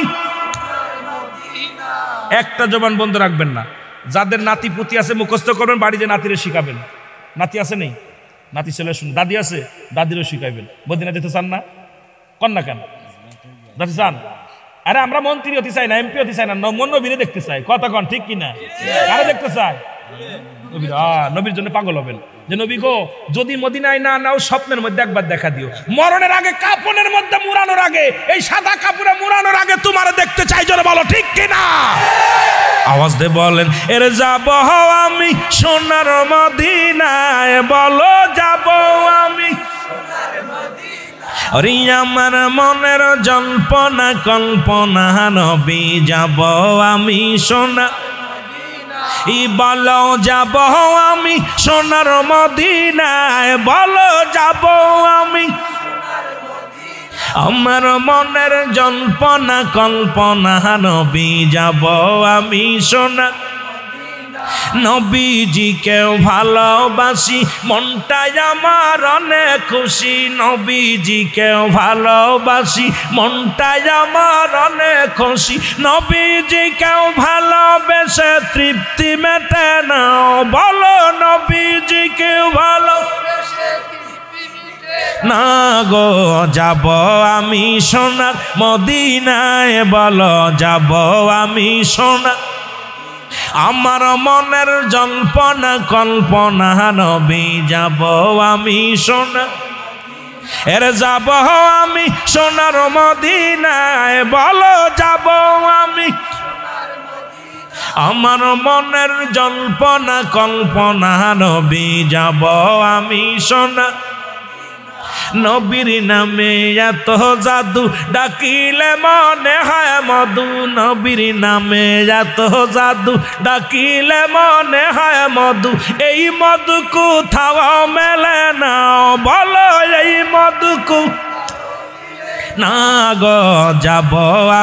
একটা জবান বন্ধ রাখবেন না। যাদের নাতি পুতি আছে মুখস্থ করবেন, বাড়িতে নাতিরে শিখাবেন। নাতি আছে নেই? নাতি ছেলে শুন, দাদি আছে, দাদিরও শিখাইবেন। মদিনা যেতে চান না? কন না কেন? দাদি চান? আরে আমরা মন্ত্রী হতে চাই না, এমপি হতে চাই না, নবীরে দেখতে চাই। কথা কন ঠিক কিনা? কারে দেখতে চাই? নবীর জন্য পাগল হবেন যে নবী গো, যদি মদিনায় না নাও, স্বপ্নের মধ্যে একবার দেখা দিও। মরণের আগে, কাফনের মধ্যে মুড়ানোর আগে, এই সাদা কাপড়ে মুড়ানোর আগে তোমারে দেখতে চাই। জোরে বলো ঠিক কিনা? আওয়াজ দিয়ে বলেন, এর যাব আমি সোনার মদিনায়, বলো যাব আমি। আরে আমার মনের জল্পনা কল্পনা, নবী যাব আমি সোনার, বলো যাব আমি সোনার মদিনায়, বলো যাব আমি। আমার মনের জল্পনা কল্পনা, নবী যাব আমি সোনার। নবীজিকেও ভালোবাসি, মনটাই আমার অনেক খুশি। নবীজিকেও ভালোবাসি, মনটাই আমার অনেক খুশি। নবীজিকেও ভালোবেসে তৃপ্তি মেটে না, বলো নবীজিকেও ভালোবেসে না গো, যাব আমি সোনার মদিনায়, বলো যাব আমি সোনার। আমার মনের জল্পনা কল্পনা, নবী যাব আমি সোনার, এর যাব আমি সোনার মদিনায়, বলো যাব আমি। আমার মনের জল্পনা কল্পনা, নবী যাব আমি সোনার। নবীর নামে এত জাদু, ডাকিলে মনে হয় মধু। নবীর নামে এত জাদু, ডাকিলে মনে হয় মধু। এই মধু কোথাও মেলে না, বলো এই মধু না গো, যাব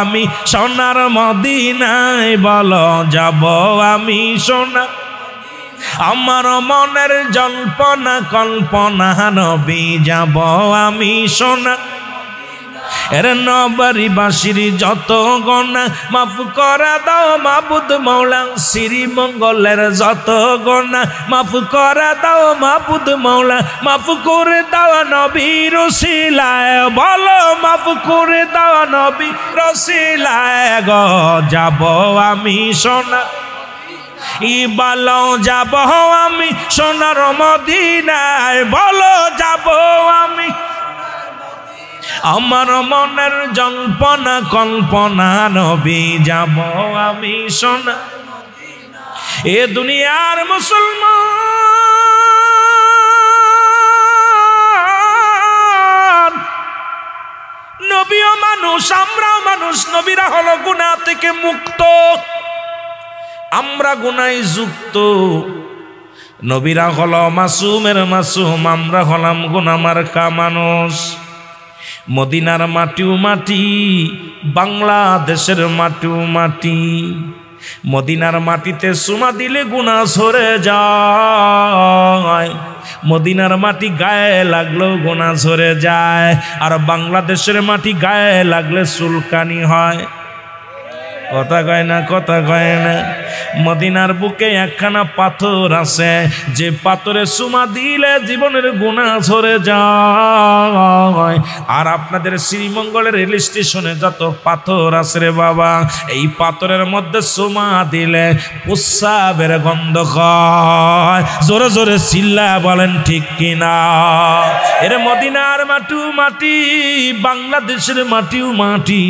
আমি সোনার মদিনায়, বলো যাব আমি সোনার। আমার মনের জল্পনা কল্পনা, নবী যাব আমি সোনার। এর নবারি বাসির যত গোনা, মাফ করে দাও মাবুদ মৌলা। শ্রীমঙ্গলের যত গোনা, মাফ করে দাও মাবুদ মৌলা। মাফ করে দাও নবীর ওসিলায়, বলো মাফ করে দাও নবীর ওসিলায় গো, যাব আমি সোনার। বলো যাব আমি সোনার মদিনায়, বলো যাব আমি। আমার মনের জল্পনা কল্পনা নবী যাব আমি সোনা এ দুনিয়ার মুসলমান নবীও মানুষ আমরাও মানুষ নবীরা হলো গুনাহ থেকে মুক্ত আমরা গুনায় যুক্ত নবীরা হলো মাসুমের মাসুম আমরা হলাম গুনাহ মার্কা মানুষ মদিনার মাটিও মাটি বাংলাদেশের মাটিও মাটি মদিনার মাটিতে চুমা দিলে গুনাহ ঝরে যায় মদিনার মাটি গায়ে লাগলেও গুনাহ ঝরে যায় আর বাংলাদেশের মাটি গায়ে লাগলে চুলকানি হয় কথা কয় না কথা কয় না মদিনার বুকে একখানা পাথর আছে যে পাথরে চুমা দিলে জীবনের গুনাহ ঝরে যায় আর আপনাদের শ্রীমঙ্গলের রেল স্টেশনে যত পাথর আছে রে বাবা এই পাথরের মধ্যে চুমা দিলে প্রস্রাবের গন্ধ হয় জোরে জোরে চিল্লা বলেন ঠিক কিনা এর মদিনার মাটিও মাটি বাংলাদেশের মাটিও মাটি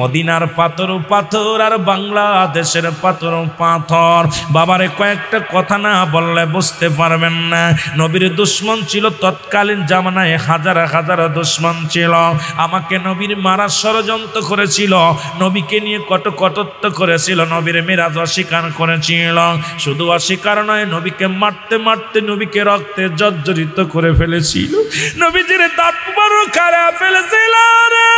মদিনার পাথরও পাথর আর বাংলাদেশের পাথর পাথর বাবারে কয়েকটা কথা না বললে বুঝতে পারবেন না নবীর দুশমন ছিল তৎকালীন জামানায় হাজার হাজার দুশমন ছিল আমাকে নবীর মারা ষড়যন্ত্র করেছিল নবীকে নিয়ে কটুকটত্ব করেছিল নবীর মেরাজ অস্বীকার করেছিল শুধু অস্বীকার নয় নবীকে মারতে মারতে নবীকে রক্তে জর্জরিত করে ফেলেছিল নবীজির দাঁত মুবারক খারাপ ফেলেছিল রে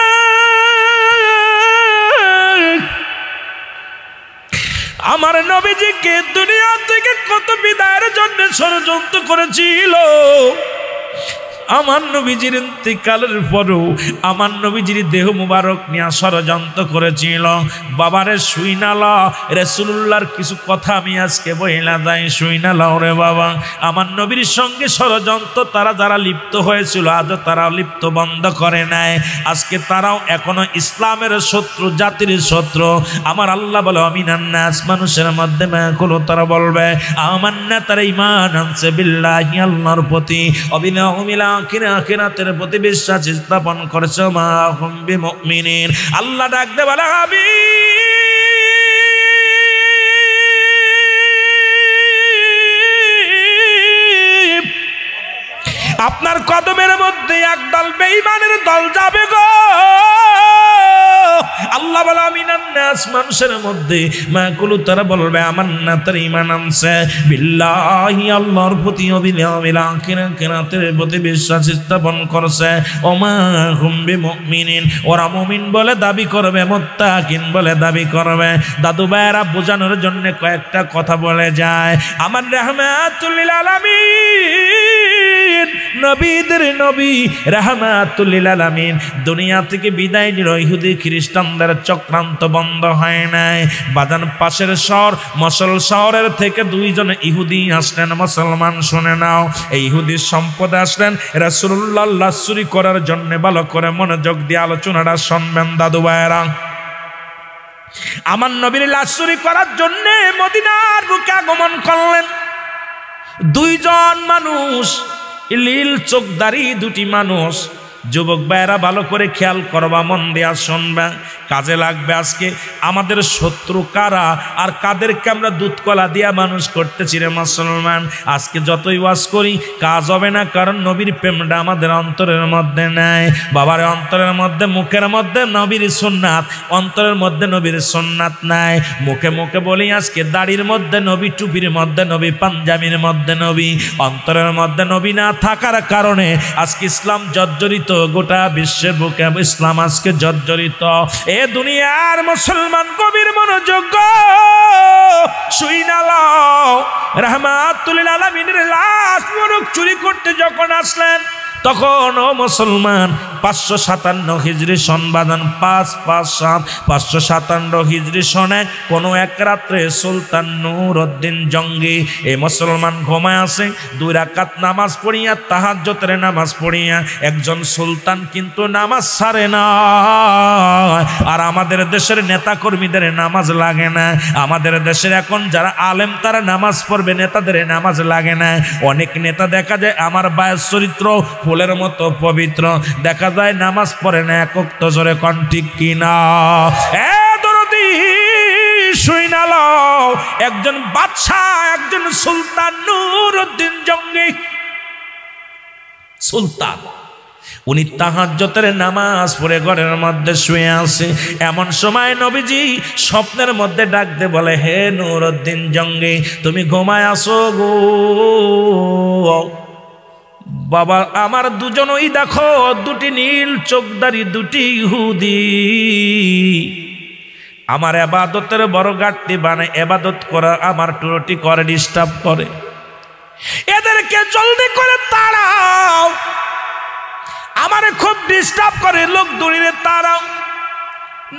আমার নবীজিকে দুনিয়া থেকে কত বিদায়ের জন্য ষড়যন্ত্র করেছিল আমার নবীজির ইন্তিকালের পরও আমার নবীজির দেহ মুবারক নিয়ে ষড়যন্ত্র করেছিল বাবারে শুইনাল রাসূলুল্লাহর কিছু কথা আমি আজকে বইলা যাই শুইনাল রে বাবা আমার নবীর সঙ্গে ষড়যন্ত্র তারা যারা লিপ্ত হয়েছিল আজও তারা লিপ্ত বন্ধ করে নাই আজকে তারাও এখনো ইসলামের শত্রু জাতির শত্রু আমার আল্লাহ বলে আমিনান নাস মানুষের মধ্যে মায়াকুলু তারা বলবে আমান্না তারা ঈমান আনছে বিল্লাহি আল্লাহর প্রতি অবিনা আখিরাতের প্রতি বিশ্বাস স্থাপন করছে মা হুম বিমুমিনিন আল্লাহ ডাক দে বলে হাবিব আপনার কদমের মধ্যে একদল বেঈমানের দল যাবে গো আল্লাহ বলে আমিনান নাস মানুষের মধ্যে মায়াকুলু তারা বলবে আমান্না তার ঈমান আনছে বিল্লাহি আল্লাহর প্রতি অবিল আখিরাতের প্রতি বিশ্বাস স্থাপন করছে ওমা হুম বিমুমিনিন ওরা মুমিন বলে দাবি করবে মুত্তাকিন বলে দাবি করবে দাদু ভাইয়েরা বোঝানোর জন্য কয়েকটা কথা বলে যায় আমার রাহমাতুল লিল আলামিন নবীদের নবী রাহমাতুল লিল আলামিন দুনিয়া থেকে বিদায় নিল ইহুদি খ্রিস্টানদের চক্রান্ত বন্ধ হয় নাই বাজান পাশের শহর মসল শহরের থেকে দুইজন ইহুদি আসলেন মুসলমান শুনে নাও এই ইহুদির সম্পদ আসলেন রাসূলুল্লাহ লাসুরি করার জন্য ভালো করে মনোযোগ দিয়ে আলোচনাটা শুনবেন দাদু ভাইয়েরা আমার নবীর লাসুরি করার জন্য মদিনার বুকে আগমন করলেন দুইজন মানুষ লীল চোখদারি দুটি মানুষ যুবক ভাইয়েরা ভালো করে খেয়াল করবা মন দিয়া শুনবা কাজে লাগবে আজকে আমাদের শত্রু কারা আর কাদেরকে আমরা দুধ কলা দিয়া মানুষ করতেছি রে মুসলমান আজকে যতই ওয়াজ করি কাজ হবে না কারণ নবীর প্রেমটা আমাদের অন্তরের মধ্যে নাই বাবার অন্তরের মধ্যে মুখের মধ্যে নবীর সুন্নাত অন্তরের মধ্যে নবীর সুন্নাত নাই মুখে মুখে বলি আজকে দাড়ির মধ্যে নবী টুপির মধ্যে নবী পাঞ্জাবির মধ্যে নবী অন্তরের মধ্যে নবী না থাকার কারণে আজকে ইসলাম জর্জরিত গোটা বিশ্বের বুকে ইসলাম আজকে জর্জরিত এ দুনিয়ার মুসলমান কবির মনোযোগ শুইনা লও রাহমাতুল লিল আলামিনের লাশ মুবারক চুরি করতে যখন আসলেন তখন ও মুসলমান 557 হিজরি সন বাজান 557 হিজরি সনে কোনো এক রাত্রে সুলতান নূরউদ্দিন জঙ্গি এই মুসলমান ঘুমায় আছে 2 রাকাত নামাজ পড়িয়া তাহাজ্জুদের নামাজ পড়িয়া একজন সুলতান কিন্তু নামাজ ছাড়ে না আর আমাদের দেশের নেতা কর্মীদের নামাজ লাগে না আমাদের দেশের এখন যারা আলেম তারা নামাজ পড়বে নেতাদের নামাজ লাগে না অনেক নেতা দেখা যায় আমার বায়াস চরিত্র ফুলের মতো পবিত্র দেখা দেখা যায় নামাজ পড়ে না এক ওয়াক্ত, জোরে কোন ঠিক কিনা? দরদি শুইনা লও, একজন বাদশাহ, একজন সুলতান নূরউদ্দিন জঙ্গি সুলতান, উনি তাহাজ্জুদের নামাজ পড়ে ঘরের মধ্যে শুয়ে আছে। এমন সময় নবীজি স্বপ্নের মধ্যে ডাক দিয়ে বলে, হে নূরউদ্দিন জঙ্গি, তুমি ঘুমায় আসো গো বাবা। আমার দুজন ওই দেখো, দুটি নীল চোখদারি দুটি ইহুদি আমার ইবাদতের বড় ঘাটতি বানায়, ইবাদত করা আমার টুটি করে ডিস্টার্ব করে, এদেরকে জলদি করে তাড়াও, আমারে খুব ডিস্টার্ব করে, লোক দূরে তাড়াও।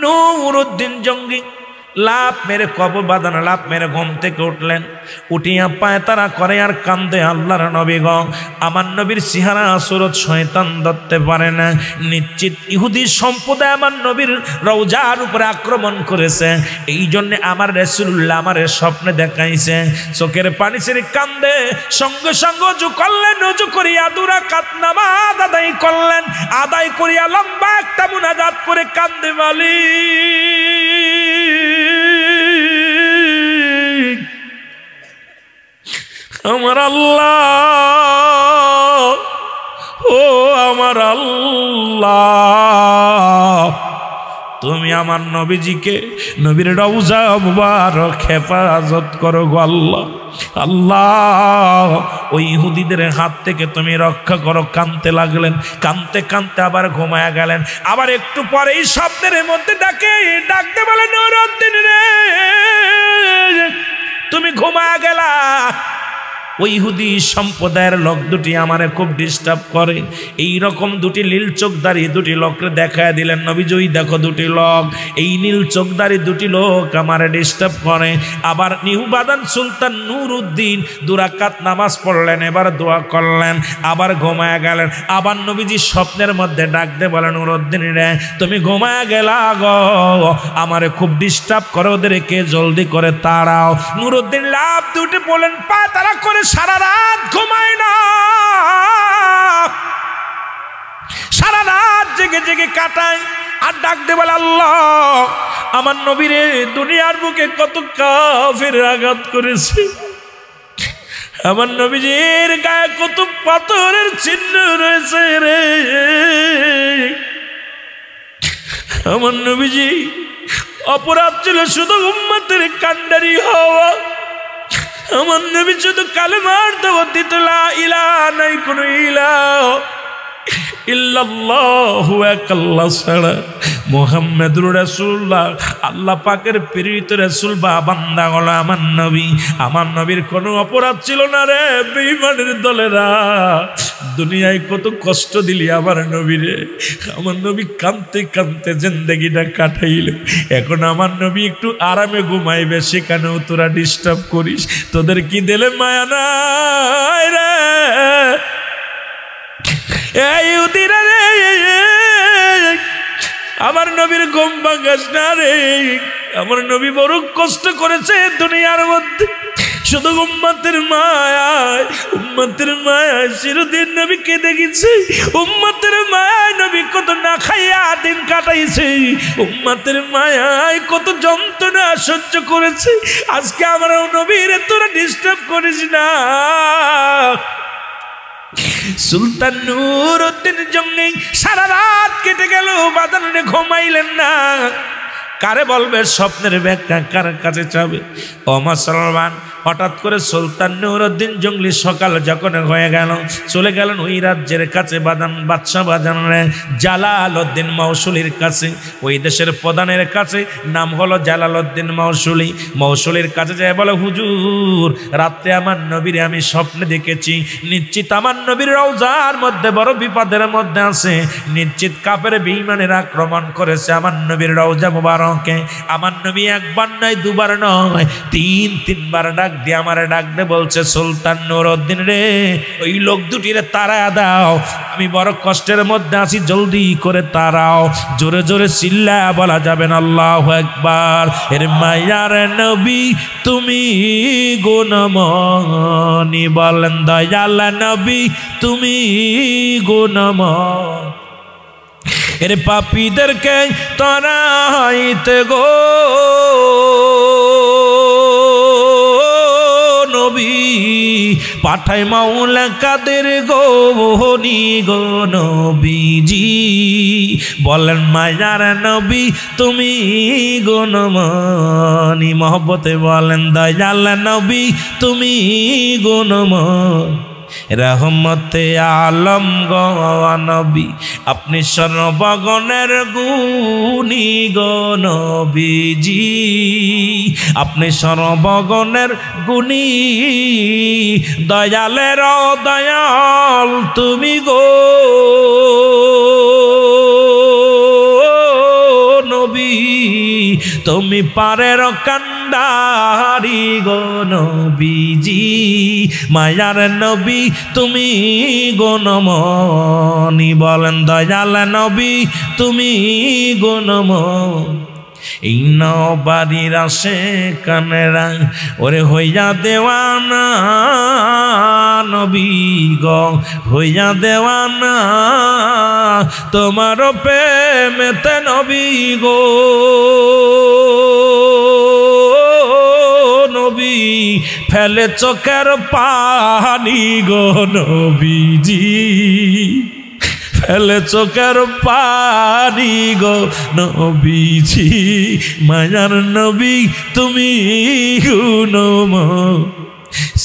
নূরউদ্দিন জঙ্গি লাভ মেরে কবর বাঁধানো, লাভ মেরে ঘুম থেকে উঠলেন, উঠিয়া পায় তারা করে আর কান্দে, আল্লাহর নবী গো, আমার নবীর চেহারা সুরত শয়তান ধরতে পারে না, নিশ্চিত ইহুদি সম্প্রদায় আমার নবীর রওজার উপরে আক্রমণ করেছে, এই জন্য আমার রাসূলুল্লাহ আমারে স্বপ্নে দেখাইছে। চোখের পানি ছেড়ে কান্দে, সঙ্গে সঙ্গে ওযু করলেন, ওযু করিয়া 2 রাকাত নামাজ আদায় করলেন, আদায় করিয়া লম্বা একটা মুনাজাত করে কান্দে, মালিক আমার আল্লাহ, ও আমার আল্লাহ, তুমি আমার নবীজিকে, নবীর রওজা মুবারক হেফাজত করো গো আল্লাহ। আল্লাহ ওই ইহুদিদের হাত থেকে তুমি রক্ষা করো। কাঁদতে লাগলেন, কাঁদতে কাঁদতে আবার ঘুমায়া গেলেন। আবার একটু পরেই স্বপ্নের মধ্যে ডাকতে বলে, নূরউদ্দিন রে, তুমি ঘুমায়া গেলা, ওই ইহুদি সম্প্রদায়ের লোক দুটি আমারে খুব ডিস্টার্ব করে, এই রকম দুটি নীল চোখদারি দুটি লোককে দেখায় দিলেন নবীজি, ওই দেখো দুটি লোক, এই নীল চোখদারি দুটি লোক আমারে ডিস্টার্ব করে। আবার নিহুবাদান সুলতান নূরউদ্দিন 2 রাকাত নামাজ পড়লেন, এবার দোয়া করলেন, আবার ঘুমায়া গেলেন। আবার নবীজি স্বপ্নের মধ্যে ডাক দিয়ে বলেন, নূরউদ্দিন রে, তুমি ঘুমায়া গেলা গো, আমারে খুব ডিস্টার্ব করে, ওদেরকে জলদি করে তাড়াও। নূরউদ্দিন লাভ দুটি বলেন, পা তারা করে সারা রাত ঘুমায় না, সারা রাত জেগে জেগে কাটায়, আর ডাক দে বলে, আল্লাহ আমার নবীরে দুনিয়ার বুকে কত কাফের আঘাত করেছে, আমার নবীজির গায়ে কত পাথরের চিহ্ন রয়েছে রে, আমার নবীজি অপরাধ ছিল শুধু উম্মতের কান্ডারি হওয়া, আমার নবী শুধু কালেমার দাওয়াত দিত, লা ইলাহা, নাই কোনো ইলাহ ইল্লাল্লাহু, এক আল্লাহ ছাড়া, মুহাম্মাদুর রাসূলুল্লাহ আল্লাহ পাকের প্রেরিত রাসূল বা বান্দা হলো আমার নবী। আমার নবীর কোনো অপরাধ ছিল না রে বেঈমানের দলেরা, দুনিয়ায় কত কষ্ট দিলি আমার নবীরে। আমার নবী কাঁদতে কাঁদতে জিন্দেগিটা কাটাইল, এখন আমার নবী একটু আরামে ঘুমাইবে, সেখানেও তোরা ডিস্টার্ব করিস, তোদের কি দিলে মায়া নাই রে? আমার নবীর ঘুম ভাঙাস না রে, আমার নবী বড় কষ্ট করেছে দুনিয়ার মধ্যে, শুধু উম্মতের মায়ায়, উম্মতের মায়ায় চিরদিন নবী কেঁদে গেছে, উম্মতের মায়ায় নবী কত না খাইয়া দিন কাটাইছে, উম্মতের মায়ায় কত যন্ত্রণা সহ্য করেছে। আজকে আমার নবীর তোরা ডিস্টার্ব করিস না। সুলতান নূরউদ্দিন জঙ্গি সারা রাত কেটে গেল, বাদানে ঘুমাইলেন না। কারে বলবে স্বপ্নের ব্যাখ্যা, কার কাছে যাবে? ও মুসলমান, হঠাৎ করে সুলতান নূরউদ্দিন জঙ্গলি সকাল যখন হয়ে গেল, চলে গেলেন ওই রাজ্যের কাছে, বাদশাহ জালালউদ্দিন মৌসুলির কাছে, ওই দেশের প্রধানের কাছে, নাম হলো জালালউদ্দিন মৌসুলি। মৌসুলির কাছে যায় বলে, হুজুর রাত্রে আমার নবীরে আমি স্বপ্নে দেখেছি, নিশ্চিত আমার নবীর রওজার মধ্যে বড় বিপদের মধ্যে আছে, নিশ্চিত কাফের বেঈমানের আক্রমণ করেছে আমার নবীর রওজা মুবারকে। আমার নবী একবার নয়, দুবার নয়, 3-3বার ডাক দিয়ে আমারে ডাক দে বলছে, সুলতান নূরউদ্দিন রে, ওই লোক দুটিরে তাড়া দাও, আমি বড় কষ্টের মধ্যে আছি, জলদি করে তাড়াও। জোরে জোরে চিল্লা বলা যাবে না আল্লাহু আকবার। এর মায়ার নবী তুমি গুণমনি, বলেন দয়াল নবী তুমি গুণমনি। এর পাপীদেরকে তাড়াইতে গো নবী পাঠাই মাওলা কাদের গোনি গো নবীজি বলেন মায়ার নবী তুমি গুণমণি মহব্বতে বলেন দয়াল নবী তুমি গুণমণি রহমতে আলম গো নবী আপনি সর্বগণের গুণী গো নবীজি আপনি সর্বগণের গুণী দয়ালের দয়াল তুমি গো নবী তুমি পারের কান্ডারি গো নবীজি মায়ার নবী তুমি গুণমণি বলেন দয়াল নবী তুমি গুণমণি এই নবাড়ির আসে কানেরা ওরে হইয়া দেওয়ানা নবী গো হইয়া দেওয়ানা তোমার প্রেমেতে নবী গো নবী ফেলে চোখের পানি গো নবীজি ফেলে চোখের পানি গো নবীজি মায়ার নবী তুমি গুণমণি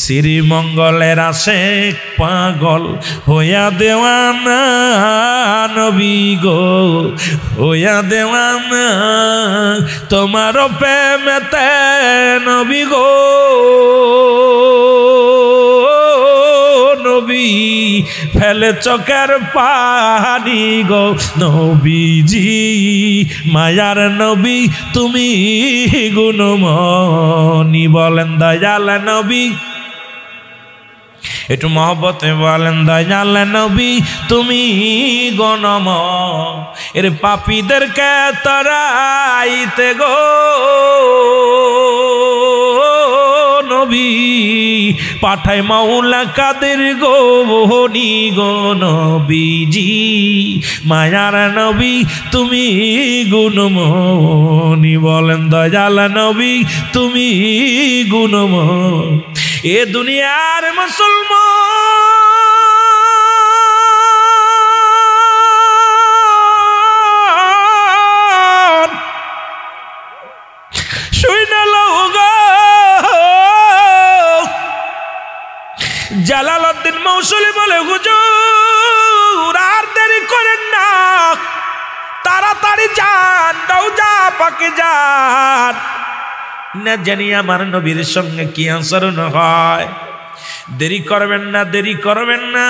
শ্রীমঙ্গলের আশেক পাগল হইয়া দেওয়ানা নবী গো হইয়া দেওয়ানা তোমার প্রেমেতে নবী গো নবী ফেলে চোখের পানি গো নবীজি মায়ার নবী তুমি গুণমণি বলেন দয়াল নবী একটু মহব্বতে বলেন দয়াল নবী তুমি গুণমণি এর পাপীদেরকে তাড়াইতে গো নবী পাঠাই মাওলা কাদের গোনি গো নবীজি মায়ার নবী তুমি গুণমণি বলেন দয়াল নবী তুমি গুণমণি এ দুনিয়ার মুসলমান শুনে লও গো জালালউদ্দিন মৌসুলি বলে হুজুর আর দেরি করেন না তাড়াতাড়ি যান দৌজা পাকে যান না জানি আমার নবীর সঙ্গে কি আচরণ হয় দেরি করবেন না দেরি করবেন না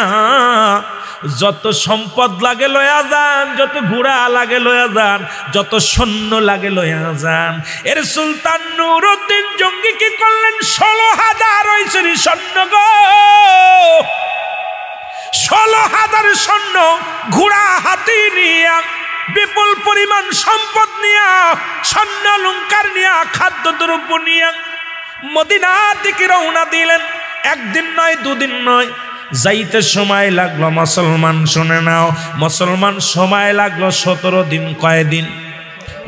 যত সম্পদ লাগে লয়া যান যত ঘোড়া লাগে লয়া যান যত সৈন্য লাগে লয়া যান এর সুলতান নুরউদ্দিন জঙ্গি কি করলেন 16,000 ঐশ্বরী সৈন্য গো 16,000 সৈন্য ঘোড়া হাতি নিয়ে বিপুল পরিমাণ সম্পদ নিয়ে সৈন্য অলংকার নিয়ে খাদ্য দ্রব্য নিয়ে মদিনা থেকে রওনা দিলেন একদিন নয় দুদিন নয় যাইতে সময় লাগলো মুসলমান শুনে নাও মুসলমান সময় লাগলো 17 দিন কয়দিন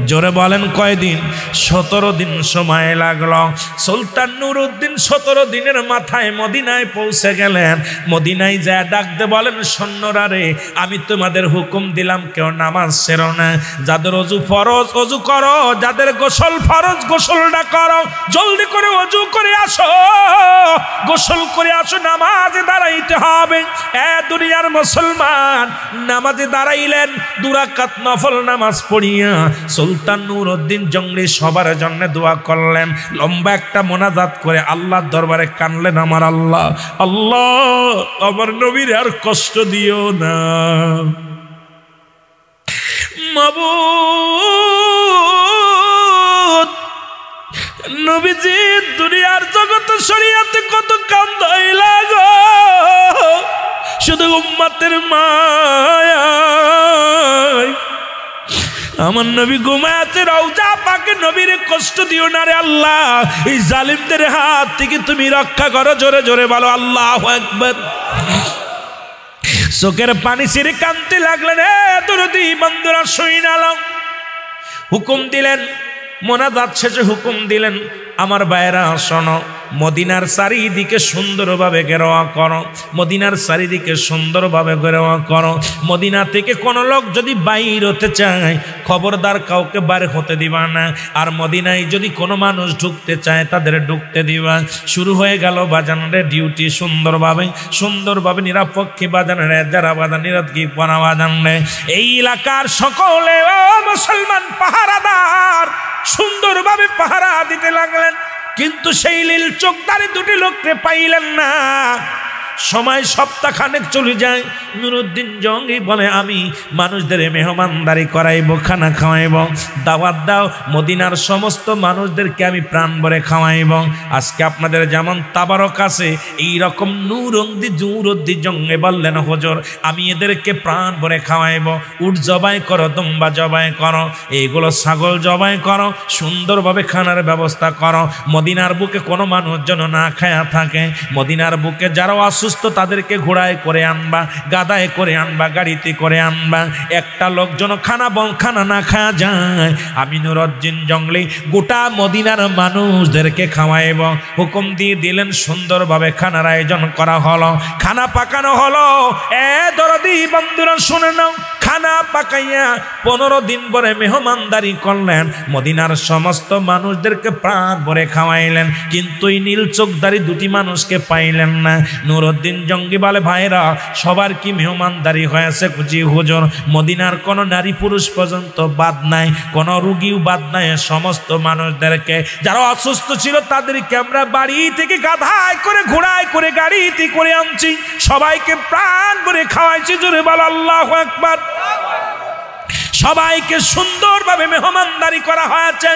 জোরে বলেন কয়দিন 17 দিন সময় লাগলো সুলতান নুরউদ্দিন 17 দিনের মাথায় মদিনায় পৌঁছে গেলেন মদিনায় যায় ডাকতে বলেন সৈন্যরা রে আমি তোমাদের হুকুম দিলাম কেউ নামাজ ছেড়ো না যাদের ওযু ফরজ ওযু করো যাদের গোসল ফরজ গোসলটা করো জলদি করে ওযু করে আসো গোসল করে আসো নামাজে দাঁড়াইতে হবে এ দুনিয়ার মুসলমান নামাজে দাঁড়াইলেন 2 রাকাত নফল নামাজ পড়িয়া সুলতান নুরউদ্দিন জঙ্গলি সবার জন্য দোয়া করলেন লম্বা একটা মোনাজাত করে আল্লাহর দরবারে কানলেন আমার আল্লাহ আল্লাহ আমার নবীর আর কষ্ট দিও না মাবুদ নবীজি দুনিয়ার জগৎ শরীয়তে কত কান্দাইলা গো শুধু উম্মতের মায়ায় আমার নবী ঘুমাতে রওজা পাকে নবীর কষ্ট দিও না রে আল্লাহ এই জালিমদের হাত থেকে তুমি রক্ষা করো জোরে জোরে বলো আল্লাহু আকবার চোখের পানি ছিঁড়ে কাঁদতে লাগলেন। দরদি বন্ধুরা শুইনা নাও। হুকুম দিলেন, মোনাজাত শেষে হুকুম দিলেন, আমার ভাইরা শোনো, মদিনার চারিদিকে সুন্দরভাবে ঘেরাওয়া করো, মদিনার চারিদিকে সুন্দরভাবে ঘেরাওয়া করো। মদিনা থেকে কোনো লোক যদি বাইর হতে চায় খবরদার কাউকে বার হতে দিবা না, আর মদিনায় যদি কোনো মানুষ ঢুকতে চায় তাদের ঢুকতে দিবা। শুরু হয়ে গেল বাজানের ডিউটি সুন্দরভাবে নিরাপক্ষে বাজানের যারা বাজান নিরাপকি পরা বাজানে এই এলাকার সকলে ও মুসলমান পাহারাদার সুন্দরভাবে পাহারা দিতে লাগলেন। কিন্তু সেই নীল চোখদারি দুটি লোককে পাইলেন না। সময় সপ্তাহখানেক চলে যায়। নুরুদ্দিন জঙ্গি বলে, আমি মানুষদের মেহমানদারি করাইব, খানা খাওয়াইব, দাওয়াত দাও, মদিনার সমস্ত মানুষদেরকে আমি প্রাণ ভরে খাওয়াইব। আজকে আপনাদের যেমন তাবারক আছে, এইরকম নুরুদ্দিন জঙ্গি বললেন, হুজুর আমি এদেরকে প্রাণ ভরে খাওয়াইব। উট জবাই করো, দুম্বা জবাই করো, এইগুলো ছাগল জবাই করো, সুন্দরভাবে খানার ব্যবস্থা করো। মদিনার বুকে কোনো মানুষ যেন না খায়া থাকে। মদিনার বুকে যারা অসুস্থ তাদেরকে ঘোড়ায় করে আনবা, গাদায় করে আনবা, গাড়িতে করে আনবা। একটা লোক যেন খানা না খাওয়া যায়। আমি নুরুদ্দিন জঙ্গলি গোটা মদিনার মানুষদেরকে খাওয়াইব। হুকুম দিয়ে দিলেন, সুন্দরভাবে খানার আয়োজন করা হলো, খানা পাকানো হলো। দরদি বন্ধুরা শুনে নাও, খানা পাকাইয়া 15 দিন পরে মেহমানদারি করলেন, মদিনার সমস্ত মানুষদেরকে প্রাণ ভরে খাওয়াইলেন। কিন্তু এই নীল চোখদারি দুটি মানুষকে পাইলেন না। নুরুদ্দিন জঙ্গি বলে, ভাইরা সবার কি মেহমানদারি হয়েছে? জি হুজুর, মদিনার কোনো নারী পুরুষ পর্যন্ত বাদ নাই, কোনো রুগীও বাদ নাই। সমস্ত মানুষদেরকে যারা অসুস্থ ছিল তাদেরকে আমরা বাড়ি থেকে গাধায় করে, ঘোড়ায় করে, গাড়িতে করে আনছি, সবাইকে প্রাণ ভরে খাওয়াইছি। জোরে বল আল্লাহু আকবার। সবাইকে সুন্দরভাবে মেহমানদারি করা হয়েছে।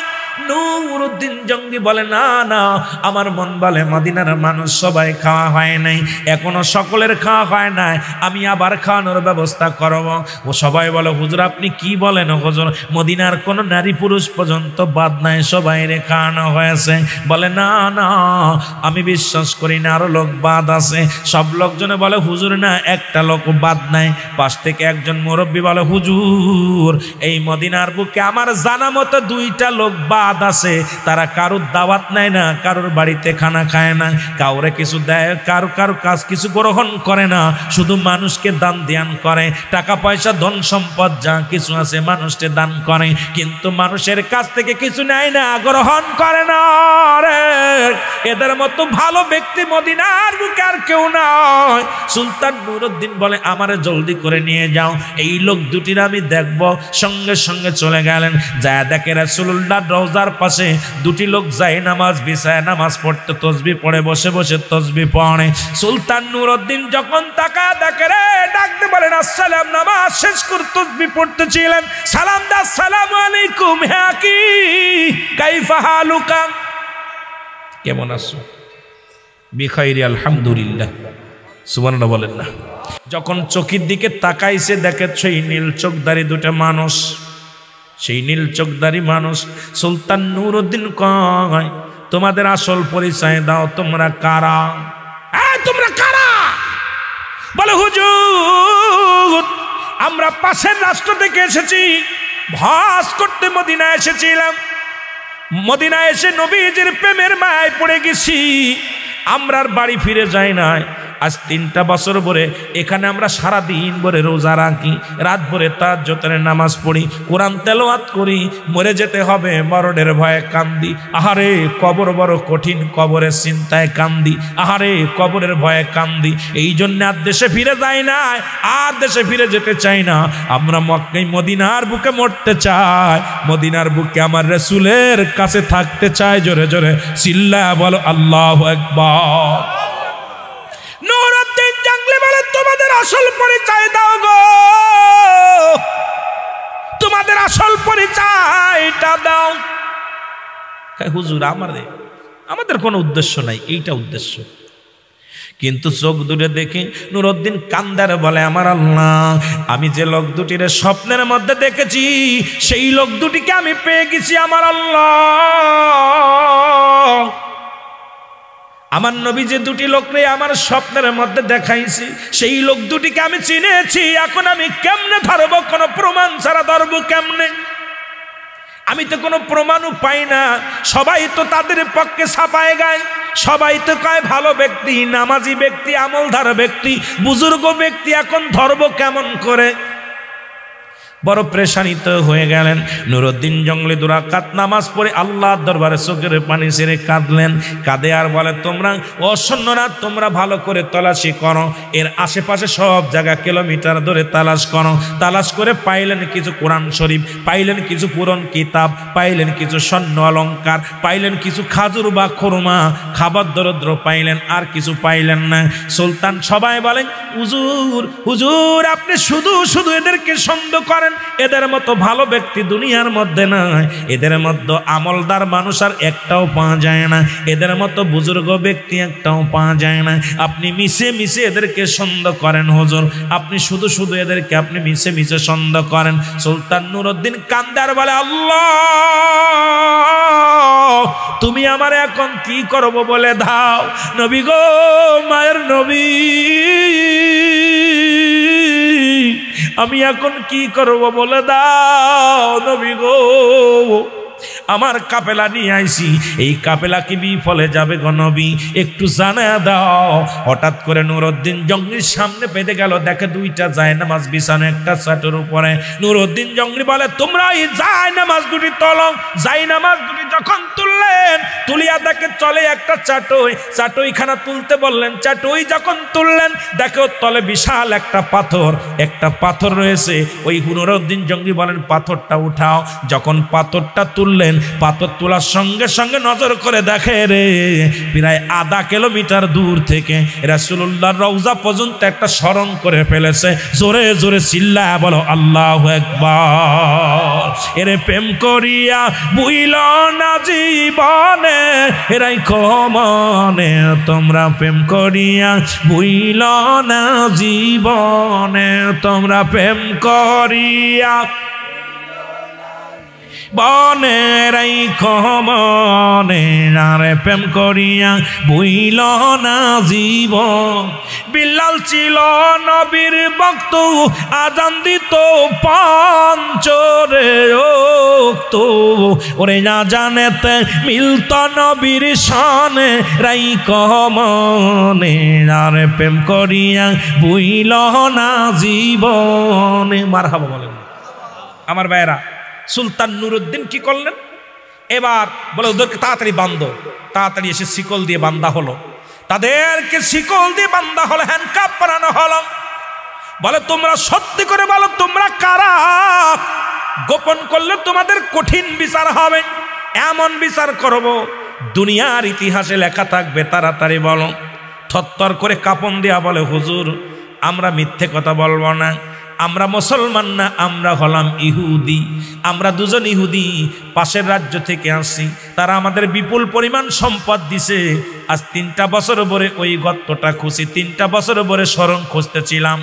নুরুদ্দিন জঙ্গি বলে, না না, আমার মন বলে মদিনার মানুষ সবাই খাওয়া হয় নাই, এখনো সকলের খাওয়া হয় নাই, আমি আবার খাওয়ানোর ব্যবস্থা করব। ও সবাই বলে, হুজুর আপনি কি বলেন? হুজুর মদিনার কোনো নারী পুরুষ পর্যন্ত বাদ নাই, সবাই রে খাওয়ানো হয়েছে। বলে, না না, আমি বিশ্বাস করি না, আরো লোক বাদ আছে। সব লোকজনে বলে, হুজুর না, একটা লোক বাদ নাই। পাশ থেকে একজন মুরব্বী বলে, হুজুর এই মদিনার বুকে আমার জানা মতো 2টা লোক বাদ আছে, তারা কারুর দাওয়াত নেয় না, কারুর বাড়িতে খানা খায় না, কাউরে কিছু দেয়, কারো কাজ কিছু গ্রহণ করে না, শুধু মানুষকে দান ধ্যান করে, টাকা পয়সা ধন সম্পদ যা কিছু আছে মানুষকে দান করে, কিন্তু মানুষের কাছ থেকে কিছু নেয় না, গ্রহণ করে না। রে এদের মতো ভালো ব্যক্তি মদিনার বুকে আর কেউ নয়। সুলতান নুরুদ্দিন বলে, আমারে জলদি করে নিয়ে যাও, এই লোক দুটির আমি দেখব। সঙ্গে সঙ্গে চলে গেলেন। যা দেখে রাসূলুল্লাহ রওজার পাশে 2টি লোক যায় নামাজ বিছায় নামাজ পড়তে, তসবিহ পড়ে, বসে বসে তসবিহ পড়ে। সুলতান নুরুদ্দিন যখন তাকা দেখে, রে ডাকতে বলেন, আসসালাম, নামাজ শেষ করে তসবিহ পড়তেছিলেন, সালাম দা, আসসালামু আলাইকুম, হ্যাঁ কি কাইফা হালুকা, কেমন আছো? বিখাইরি, আলহামদুলিল্লাহ। সুবহানাল্লাহ বলেন না। যখন চোখের দিকে তাকাইছে, দেখে সেই নীল চোখদারি 2টা মানুষ। সেই নীল চোখদারি মানুষ সুলতান নুরুদ্দিন কয়, তোমাদের আসল পরিচয় দাও, তোমরা কারা? তোমরা কারা? বলে, হুজুর আমরা পাশের রাষ্ট্র থেকে এসেছি, ভাস করতে মদিনা এসেছিলাম, মদিনা এসে নবীজির প্রেমের মায় পড়ে গেছি, আমরা আর বাড়ি ফিরে যাই নাই। আজ 3টা বছর ভরে এখানে আমরা সারাদিন ভরে রোজা রাখি, রাত ভরে তাহাজ্জুদের নামাজ পড়ি, কোরআন তেলাওয়াত করি, মরে যেতে হবে মরণের ভয়ে কান্দি। আহারে কবর বড় কঠিন, কবরের চিন্তায় কান্দি, আহারে কবরের ভয়ে কান্দি। এই জন্য আর দেশে ফিরে যাই না, আর দেশে ফিরে যেতে চাই না। আমরা মক্কায় মদিনার বুকে মরতে চাই, মদিনার বুকে আমার রাসূলের কাছে থাকতে চাই। জোরে জোরে চিল্লায়া বলো আল্লাহু আকবার। নুরুদ্দিন জঙ্গলি বলে, তোমাদের আসল পরিচয় দাও গো, তোমাদের আসল পরিচয়টা দাও। হুজুর আমাদের কোনো উদ্দেশ্য নাই, এইটা উদ্দেশ্য। কিন্তু চোখ দুটো দেখে নুরুদ্দিন কান্দার বলে, আমার আল্লাহ, আমি যে লোক দুটির স্বপ্নের মধ্যে দেখেছি সেই লোক দুটিকে আমি পেয়ে গেছি। আমার আল্লাহ, আমার নবী যে দুটি লোকরে আমার স্বপ্নের মধ্যে দেখাইছি, সেই লোক দুটিকে আমি চিনেছি। এখন আমি কেমনে ধরবো? কোনো প্রমাণ ছাড়া ধরবো কেমনে? আমি তো কোনো প্রমাণও পাই না। সবাই তো তাদের পক্ষে ছাপায় গায়, সবাই তো কয় ভালো ব্যক্তি, নামাজি ব্যক্তি, আমলধার ব্যক্তি, বুজুর্গ ব্যক্তি। এখন ধরবো কেমন করে? বড় প্রেশানিত হয়ে গেলেন। নুরুদ্দিন জঙ্গলি দুরাকাত নামাজ পড়ে আল্লাহর দরবারে চোখের পানি ছেড়ে কাঁদলেন। কাঁদে আর বলে, তোমরা ও সৈন্যরা, তোমরা ভালো করে তলাশি করো, এর আশেপাশে সব জায়গা কিলোমিটার ধরে তালাশ করো। তালাশ করে পাইলেন কিছু কোরআন শরীফ, পাইলেন কিছু পুরন কিতাব, পাইলেন কিছু স্বর্ণ অলঙ্কার, পাইলেন কিছু খাজুর বা খুরমা, খাবার দরিদ্র পাইলেন, আর কিছু পাইলেন না। সুলতান সবাই বলেন, হুজুর হুজুর, আপনি শুধু শুধু এদেরকে সন্দেহ করেন। এদের মতো ভালো ব্যক্তি দুনিয়ার মধ্যে নাই, এদের মধ্যে আমলদার মানুষ আর একটাও পাওয়া যায় না, এদের মতো বুজুর্গ ব্যক্তি একটাও পাওয়া যায় না। আপনি মিশে মিশে এদেরকে সন্দেহ করেন হুজুর, আপনি শুধু শুধু এদেরকে আপনি মিশে মিশে সন্দেহ করেন। সুলতান নুরুদ্দিন কান্দার বলে, আল্লাহ তুমি আমার এখন কি করব বলে দাও। নবী গো, মায়ের নবী, আমি এখন কি করব বলে দাও। নবী গো, আমার কাফেলা নিয়ে আইছি, এই কাফেলা কি বিফলে যাবে গো নবী? একটু জানা দাও। হঠাৎ করে নুরুদ্দিন জঙ্গলির সামনে পেতে গেল, দেখে দুইটা জায়নামাজ বিছানো একটা চাটুর উপরে। নুরুদ্দিন জঙ্গলি বলে, তোমরা এই জায়নামাজ দুটি তোলো। জায়নামাজ দুটি যখন তুললেন, তুলিয়া দেখে চলে একটা চাটুই, চাটুইখানা তুলতে বললেন। চাটুই যখন তুললেন, দেখো তলে বিশাল একটা পাথর রয়েছে। ওই নুরুদ্দিন জঙ্গলি বলেন, পাথরটা উঠাও। যখন পাথরটা তুললেন, পাথর তোলার সঙ্গে সঙ্গে নজর করে দেখে রে, প্রায় আধা কিলোমিটার দূর থেকে রাসূলুল্লাহর রওজা পর্যন্ত একটা স্মরণ করে ফেলেছে। জোরে জোরে চিল্লায়া বলো আল্লাহু আকবার। এরে প্রেম করিয়া বুইল না জীবনে, এরাই মনে, তোমরা প্রেম করিয়া বুইল না জীবনে, তোমরা প্রেম করিয়া বনের মনে, আরে প্রেম করিয়া বুইল না জীবন। বিল্লাল ছিল নবীর ভক্ত, আজান দিত পঞ্চরে তো, ওরে না জানেতে মিলত নবীর শানে, রাইখ মনে, আরে প্রেম করিয়া বুইল না জীবনে। মারহাবা বলেন আমার ভাইরা। সুলতান নুরুদ্দিন কি করলেন? এবার বলে, ওদেরকে তাড়াতাড়ি বান্ধো। তাড়াতাড়ি এসে শিকল দিয়ে বান্ধা হলো, তাদেরকে শিকল দিয়ে বান্ধা হলো, হ্যান্ডকাপ পরানো হলো। বলে, তোমরা সত্যি করে বলো, তোমরা কারা? গোপন করলে তোমাদের কঠিন বিচার হবে, এমন বিচার করব দুনিয়ার ইতিহাসে লেখা থাকবে। তাড়াতাড়ি বলো। থরথর করে কাঁপন দিয়া বলে, হুজুর আমরা মিথ্যে কথা বলবো না, আমরা মুসলমান না, আমরা হলাম ইহুদি। আমরা দুজন ইহুদি পাশের রাজ্য থেকে আসি, তারা আমাদের বিপুল পরিমাণ সম্পদ দিছে। আজ 3টা বছর ভরে ওই গর্তটা খুঁজি, 3টা বছর ভরে স্মরণ খুঁজতেছিলাম।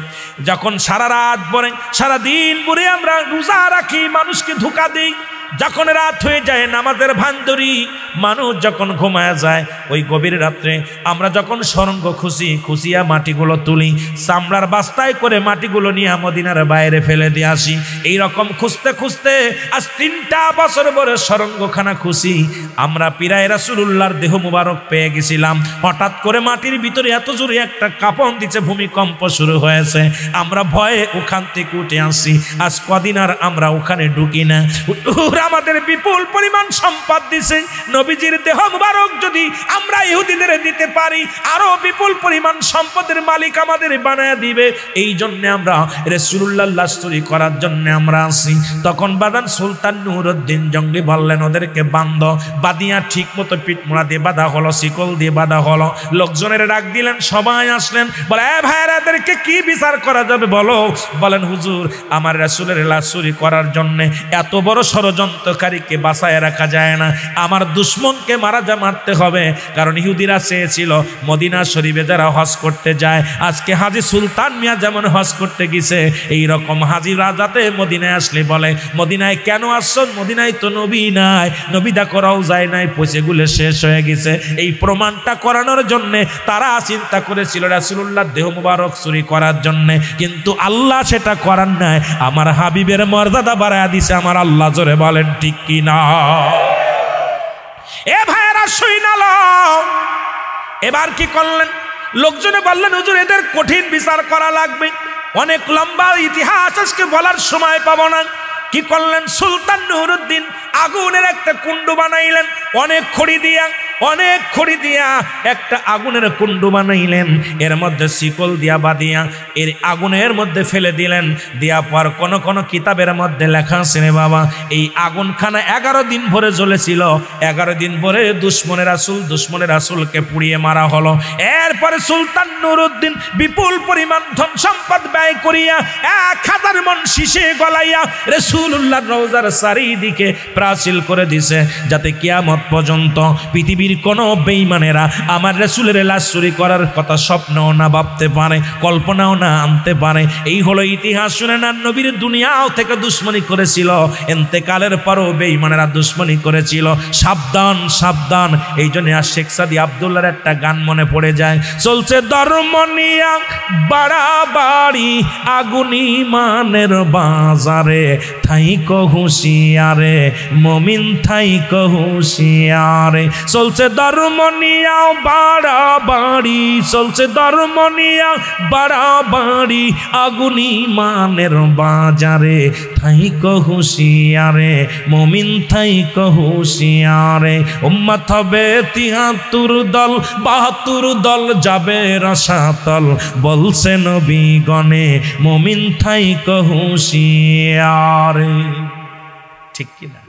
যখন সারা রাত ভরে সারা দিন ভরে আমরা রোজা রাখি, মানুষকে ধোঁকা দিই, যখন রাত হয়ে যায় নামাজের ভান ধরি, মানুষ যখন ঘুমায় যায়, ওই গভীর রাত্রে আমরা যখন সরঙ্গ খুশিয়া মাটিগুলো তুলি, চামড়ার বাস্তায় করে মাটিগুলো নিয়ে মদিনার বাইরে ফেলে দিয়ে আসি। এইরকম খুঁজতে খুঁজতে আজ 3টা বছর পরে সরঙ্গখানা খুশি আমরা পিরায় রাসূলুল্লাহর দেহ মুবারক পেয়ে গেছিলাম। হঠাৎ করে মাটির ভিতরে এত জোরে একটা কাঁপন দিচ্ছে, ভূমিকম্প শুরু হয়েছে। আমরা ভয়ে ওখান থেকে উঠে আসি। আজ কদিন আর আমরা ওখানে ঢুকি না। আমাদের বিপুল পরিমাণ সম্পদ দিছে, নবীজির দেহ মুবারক যদি আমরা ইহুদিদের দিতে পারি, আরো বিপুল পরিমাণ সম্পদের মালিক আমাদের বানায় দিবে। এই জন্য আমরা রাসূলুল্লাহর লাশ চুরি করার জন্য আমরা আসি। তখন বাদান সুলতান নুরুদ্দিন জঙ্গলি বললেন, ওদেরকে বাঁধো। বাদিয়া ঠিক মতো পিঠমোড়া দিয়ে বাঁধা হলো, শিকল দিয়ে বাঁধা হলো। লোকজনের ডাক দিলেন, সবাই আসলেন। বলে, এ ভাইরা, এদেরকে কি বিচার করা যাবে বলো? বলেন, হুজুর আমার রাসূলের লাশ চুরি করার জন্য এত বড় ষড়যন্ত্র ষড়যন্ত্রকারীকে বাঁচায় রাখা যায় না, আমার দুশ্মনকে মারতে হবে। কারণ ইহুদিরা চেয়েছিল মদিনা শরীফে যারা হজ করতে যায়, আজকে হাজী সুলতান মিয়া যেমন হজ করতে গেছে, এই রকম হাজীরা যাতে মদিনায় আসলে বলে মদিনায় কেন আসছো, মদিনায় তো নবী নাই, নবীদা করাও যায় নাই, পয়সাগুলো শেষ হয়ে গেছে। এই প্রমাণটা করানোর জন্যে তারা চিন্তা করেছিল রাসূলুল্লাহ দেহ মুবারক চুরি করার জন্যে, কিন্তু আল্লাহ সেটা করার নাই, আমার হাবিবের মর্যাদা বাড়ায় দিছে আমার আল্লাহ। জোরে বলেন ঠিক কি না? এ ভাইয়েরা শুনালো, এবার কি করলেন? লোকজনে বললেন হুজুর এদের কঠিন বিচার করা লাগবে, অনেক লম্বা ইতিহাস আজকে বলার সময় পাবো না। কি করলেন? সুলতান নুরউদ্দিন আগুনের একটা কুণ্ড বানাইলেন, অনেক খড়ি দিয়া একটা আগুনের কুণ্ড বানাইলেন, এর মধ্যে শিকল দিয়া বাঁধিয়া এর আগুনের মধ্যে ফেলে দিলেন। দেওয়া পর কোন কিতাবের মধ্যে লেখা আছে রে বাবা, এই আগুনখানা 11 দিন ভরে জ্বলেছিল, 11 দিন ভরে দুশ্মনের রাসূলকে পুড়িয়ে মারা হলো। এরপরে সুলতান নুরউদ্দিন বিপুল পরিমাণ ধন সম্পদ ব্যয় করিয়া 1000 মণ শীষে গলাইয়া রাসূলুল্লাহর রওজার চারিদিকে প্রাচীর করে দিছে, যাতে কিয়ামত পর্যন্ত পৃথিবীর কোন বেঈমানেরা আমার রাসূলের লাশ চুরি করার কথা স্বপ্নও না ভাবতে পারে, কল্পনাও না আনতে পারে। এই হলো ইতিহাস। শুনে না, নবীর দুনিয়াও থেকে দুশ্মনী করেছিল, ইন্তেকালের পরও বেঈমানেরা দুশ্মনী করেছিল। সাবধান সাবধান। এই জন্য আর শেখ সাদি আব্দুল্লাহর একটা গান মনে পড়ে যায়, চলছে ধর্মনিয়া বাড়াবাড়ি আগুনি মানের বাজারে, থাইকো হুঁশিয়ারে মুমিন থাইকো হুঁশিয়ারে। চলছে ধর্মনিয়া বাড়াবাড়ি, চলছে ধর্মনিয়া বাড়াবাড়ি আগুনি মানের বাজারে, থাইকো হুঁশিয়ারে মুমিন থাইকো হুঁশিয়ারে। উম্মত হবে 73 দল, 72 দল যাবে রসাতল, বলছে নবীগণে মুমিন থাইকো হুঁশিয়ারে। ঠিক কিনা?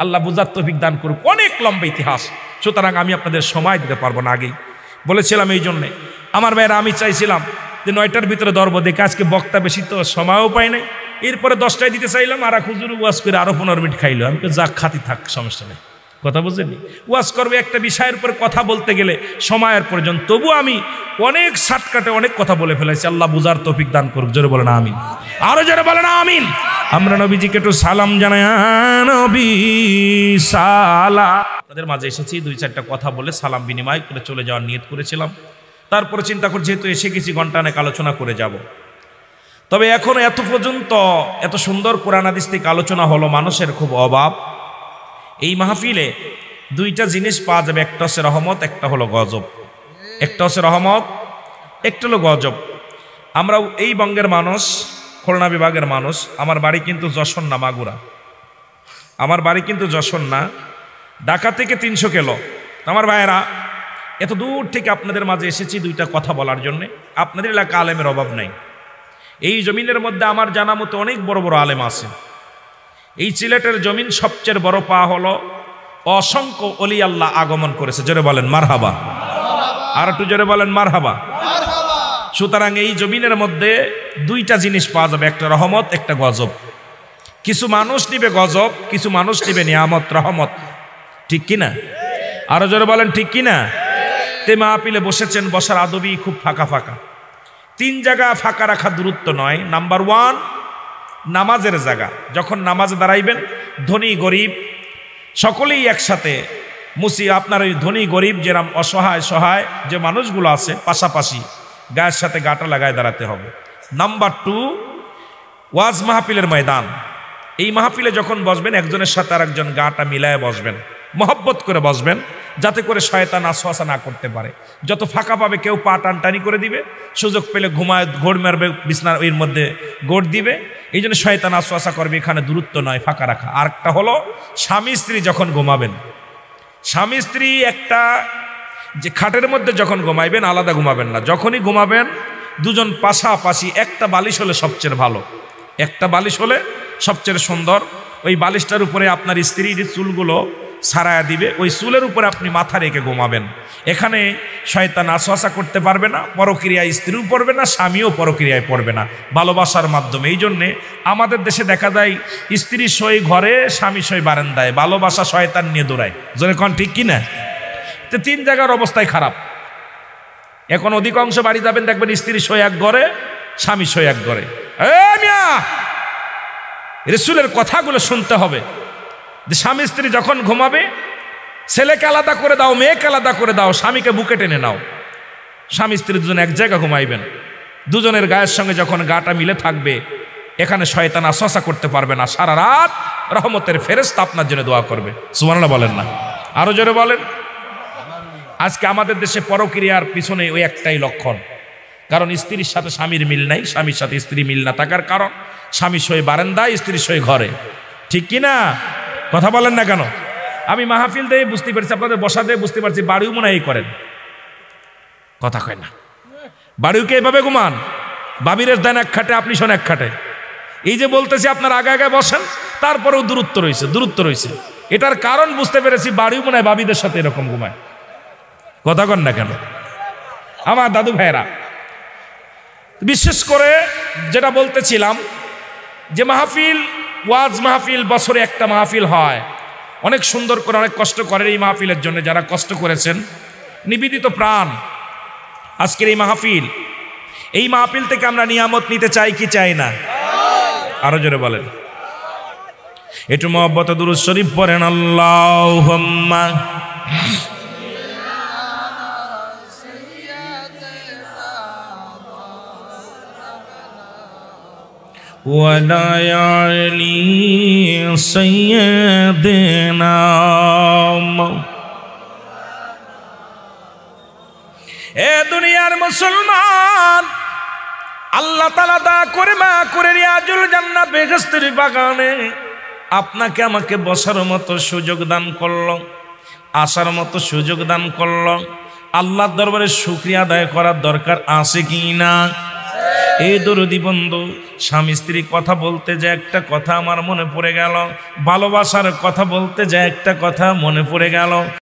আল্লাহ বুঝার তৌফিক দান করুক। অনেক লম্বা ইতিহাস, সুতরাং আমি আপনাদের সময় দিতে পারবো না। আগেই বলেছিলাম এই জন্যে আমার ভাইরা, আমি চাইছিলাম যে 9টার ভিতরে ধরবো, দেখে আজকে বক্তা বেশি তো সময়ও পাই নাই। এরপরে 10টায় দিতে চাইলাম, আর হুজুর ওয়াজ করে আরো 15 মিনিট খাইলো। আমি তো যাক খাতি থাক, সমস্যা নেই, কথা বুঝেনি। ওয়াজ করবে একটা বিষয়ের উপর কথা বলতে গেলে সময়ের প্রয়োজন, তবু আমি অনেক শর্টকাটে অনেক কথা বলে ফেলেছি। আল্লাহ বুঝার তৌফিক দান করুক। জোরে বলেন আমিন, আরো জোরে বলেন আমিন। আমরা নবীজিকে একটু সালাম জানাই, নবী সালাম। আপনাদের মাঝে এসেছি 2-4টা কথা বলে সালাম বিনিময় করে চলে যাওয়ার নিয়ত করেছিলাম। তারপরে চিন্তা করছি যেহেতু এসে গেছি ঘন্টানেক আলোচনা করে যাব। তবে এখন এত পর্যন্ত এত সুন্দর কোরআন হাদিস থেকে আলোচনা হলো, মানুষের খুব অভাব। এই মাহফিলে 2টা জিনিস পাওয়া যাবে, একটা হচ্ছে রহমত, একটা হলো গজব। একটা হচ্ছে রহমত, একটা হলো গজব। আমরা এই বঙ্গের মানুষ, খুলনা বিভাগের মানুষ। আমার বাড়ি কিন্তু যশোর না, মাগুরা। আমার বাড়ি কিন্তু যশোর না, ঢাকা থেকে 300 কিলো। আমার ভাইয়েরা, এত দূর থেকে আপনাদের মাঝে এসেছি 2টা কথা বলার জন্যে। আপনাদের এলাকা আলেমের অভাব নাই। এই জমিনের মধ্যে আমার জানা মতো অনেক বড় বড় আলেম আছে। এই সিলেটের জমিন সবচেয়ে বড় পাওয়া হলো অসংখ্য অলি আল্লাহ আগমন করেছে। জোরে বলেন মারহাবা, আর একটু জোরে বলেন মারহাবা। সুতরাং এই জমিনের মধ্যে 2টা জিনিস পাওয়া যাবে, একটা রহমত, একটা গজব। কিছু মানুষ নিবে গজব, কিছু মানুষ নিবে নিয়ামত, রহমত। ঠিক কিনা? আরো জোরে বলেন ঠিক কিনা? তে মাহফিলে বসেছেন, বসার আদবই খুব ফাঁকা ফাঁকা। 3 জায়গা ফাঁকা রাখা দূরত্ব নয়। নাম্বার 1 নামাজের জায়গা। যখন নামাজে দাঁড়াইবেন, ধনী গরিব সকলেই একসাথে আপনার ওই ধনী গরিব যেরকম অসহায় সহায় যে মানুষগুলো আছে পাশাপাশি গায়ের সাথে গাটা লাগায় দাঁড়াতে হবে। নাম্বার 2 ওয়াজ মাহফিলের ময়দান। এই মাহফিলে যখন বসবেন, একজনের সাথে আর একজন গাটা মিলায় বসবেন, মহব্বত করে বসবেন, যাতে করে শয়তান আসওয়াসা না করতে পারে। যত ফাঁকা পাবে কেউ পা টানটানি করে দিবে, সুযোগ পেলে ঘুমায় ঘোড় মারবে, বিছনার এর মধ্যে গোড় দিবে। এই জন্য শয়তান আসওয়াসা করবে। এখানে দূরত্ব নয়, ফাঁকা রাখা। আর একটা হলো স্বামী স্ত্রী যখন ঘুমাবেন, স্বামী স্ত্রী একটা যে খাটের মধ্যে যখন ঘুমাইবেন আলাদা ঘুমাবেন না। যখনই ঘুমাবেন দুজন পাশাপাশি, একটা বালিশ হলে সবচেয়ে ভালো, একটা বালিশ হলে সবচেয়ে সুন্দর। ওই বালিশটার উপরে আপনার স্ত্রীর চুলগুলো সারায়া দিবে, ওই চুলের উপরে আপনি মাথা রেখে ঘুমাবেন। এখানে শয়তান আসওয়াসা করতে পারবে না, পরক্রিয়ায় স্ত্রীও পড়বে না, স্বামীও পরক্রিয়ায় পড়বে না, ভালোবাসার মাধ্যমে। এই জন্যে আমাদের দেশে দেখা যায় স্ত্রী সই ঘরে, স্বামী সই বারান্দায়, ভালোবাসা শয়তান নিয়ে দৌড়ায়। জোরে কোন ঠিক কিনা? তো 3 জায়গার অবস্থায় খারাপ। এখন অধিকাংশ বাড়ি যাবেন দেখবেন স্ত্রী সই এক ঘরে, স্বামী সই এক ঘরে। মিয়া, রাসূলের কথাগুলো শুনতে হবে যে স্বামী স্ত্রী যখন ঘুমাবে, ছেলেকে আলাদা করে দাও, মেয়েকে আলাদা করে দাও, স্বামীকে বুকে টেনে নাও। স্বামী স্ত্রী দুজন এক জায়গা ঘুমাইবেন। দুজনের গায়ের সঙ্গে যখন গাটা মিলে থাকবে, এখানে শয়তান আসওয়াসা করতে পারবে না। সারা রাত রহমতের ফেরেশতা আপনার জন্য দোয়া করবে। সুবহানাল্লাহ বলেন না? আরো জোরে বলেন। আজকে আমাদের দেশে পরক্রিয়ার পিছনে ওই একটাই লক্ষণ, কারণ স্ত্রীর সাথে স্বামীর মিল নাই, স্বামীর সাথে স্ত্রী মিল না থাকার কারণ স্বামী সই বারান্দায়, স্ত্রী সই ঘরে। ঠিক কিনা? কথা বলেন না কেন? আমি মাহফিল দিয়ে বুঝতে পারছি, আপনাদের বসা দিয়ে বুঝতে পারছি, বাড়িও মনে হয় করেন। কথা কয় না? বাড়িওকে এভাবে ঘুমান, বাবিরের দেন এক খাটে, আপনি শোন এক খাটে। এই যে বলতেছি আপনার আগে আগে বসেন, তারপরেও দূরত্ব রয়েছে। এটার কারণ বুঝতে পেরেছি, বাড়িও মনে হয় বাবিদের সাথে এরকম ঘুমায়। কথা কন না কেন? আমার দাদু ভাইয়েরা, বিশেষ করে যেটা বলতেছিলাম যে মাহফিল, ওয়াজ মাহফিল বছরে একটা মাহফিল হয়, অনেক সুন্দর করে, অনেক কষ্ট করে এই মাহফিলের জন্য। যারা কষ্ট করেছেন, নিবেদিত প্রাণ আজকের এই মাহফিল থেকে আমরা নিয়ামত নিতে চাই কি চাই না? আরো জোরে বলেন। একটু মহব্বত দুরূদ শরীফ পড়েন। আল্লাহুম্মা ওয়ালা আলি সাইয়্যিদিনা। এ দুনিয়ার মুসলমান, আল্লাহ তাআলা দা করে মা করে রিয়াজুল জান্নাত বেহেশতের বাগানে আপনাকে আমাকে বসার মতো সুযোগ দান করল, আসার মতো সুযোগ দান করল। আল্লাহর দরবারে শুকরিয়া আদায় করার দরকার আছে কি না? এই দরদি বন্ধু, স্বামী স্ত্রী কথা বলতে যে একটা কথা আমার মনে পড়ে গেল, ভালোবাসার কথা বলতে যে একটা কথা মনে পড়ে গেল।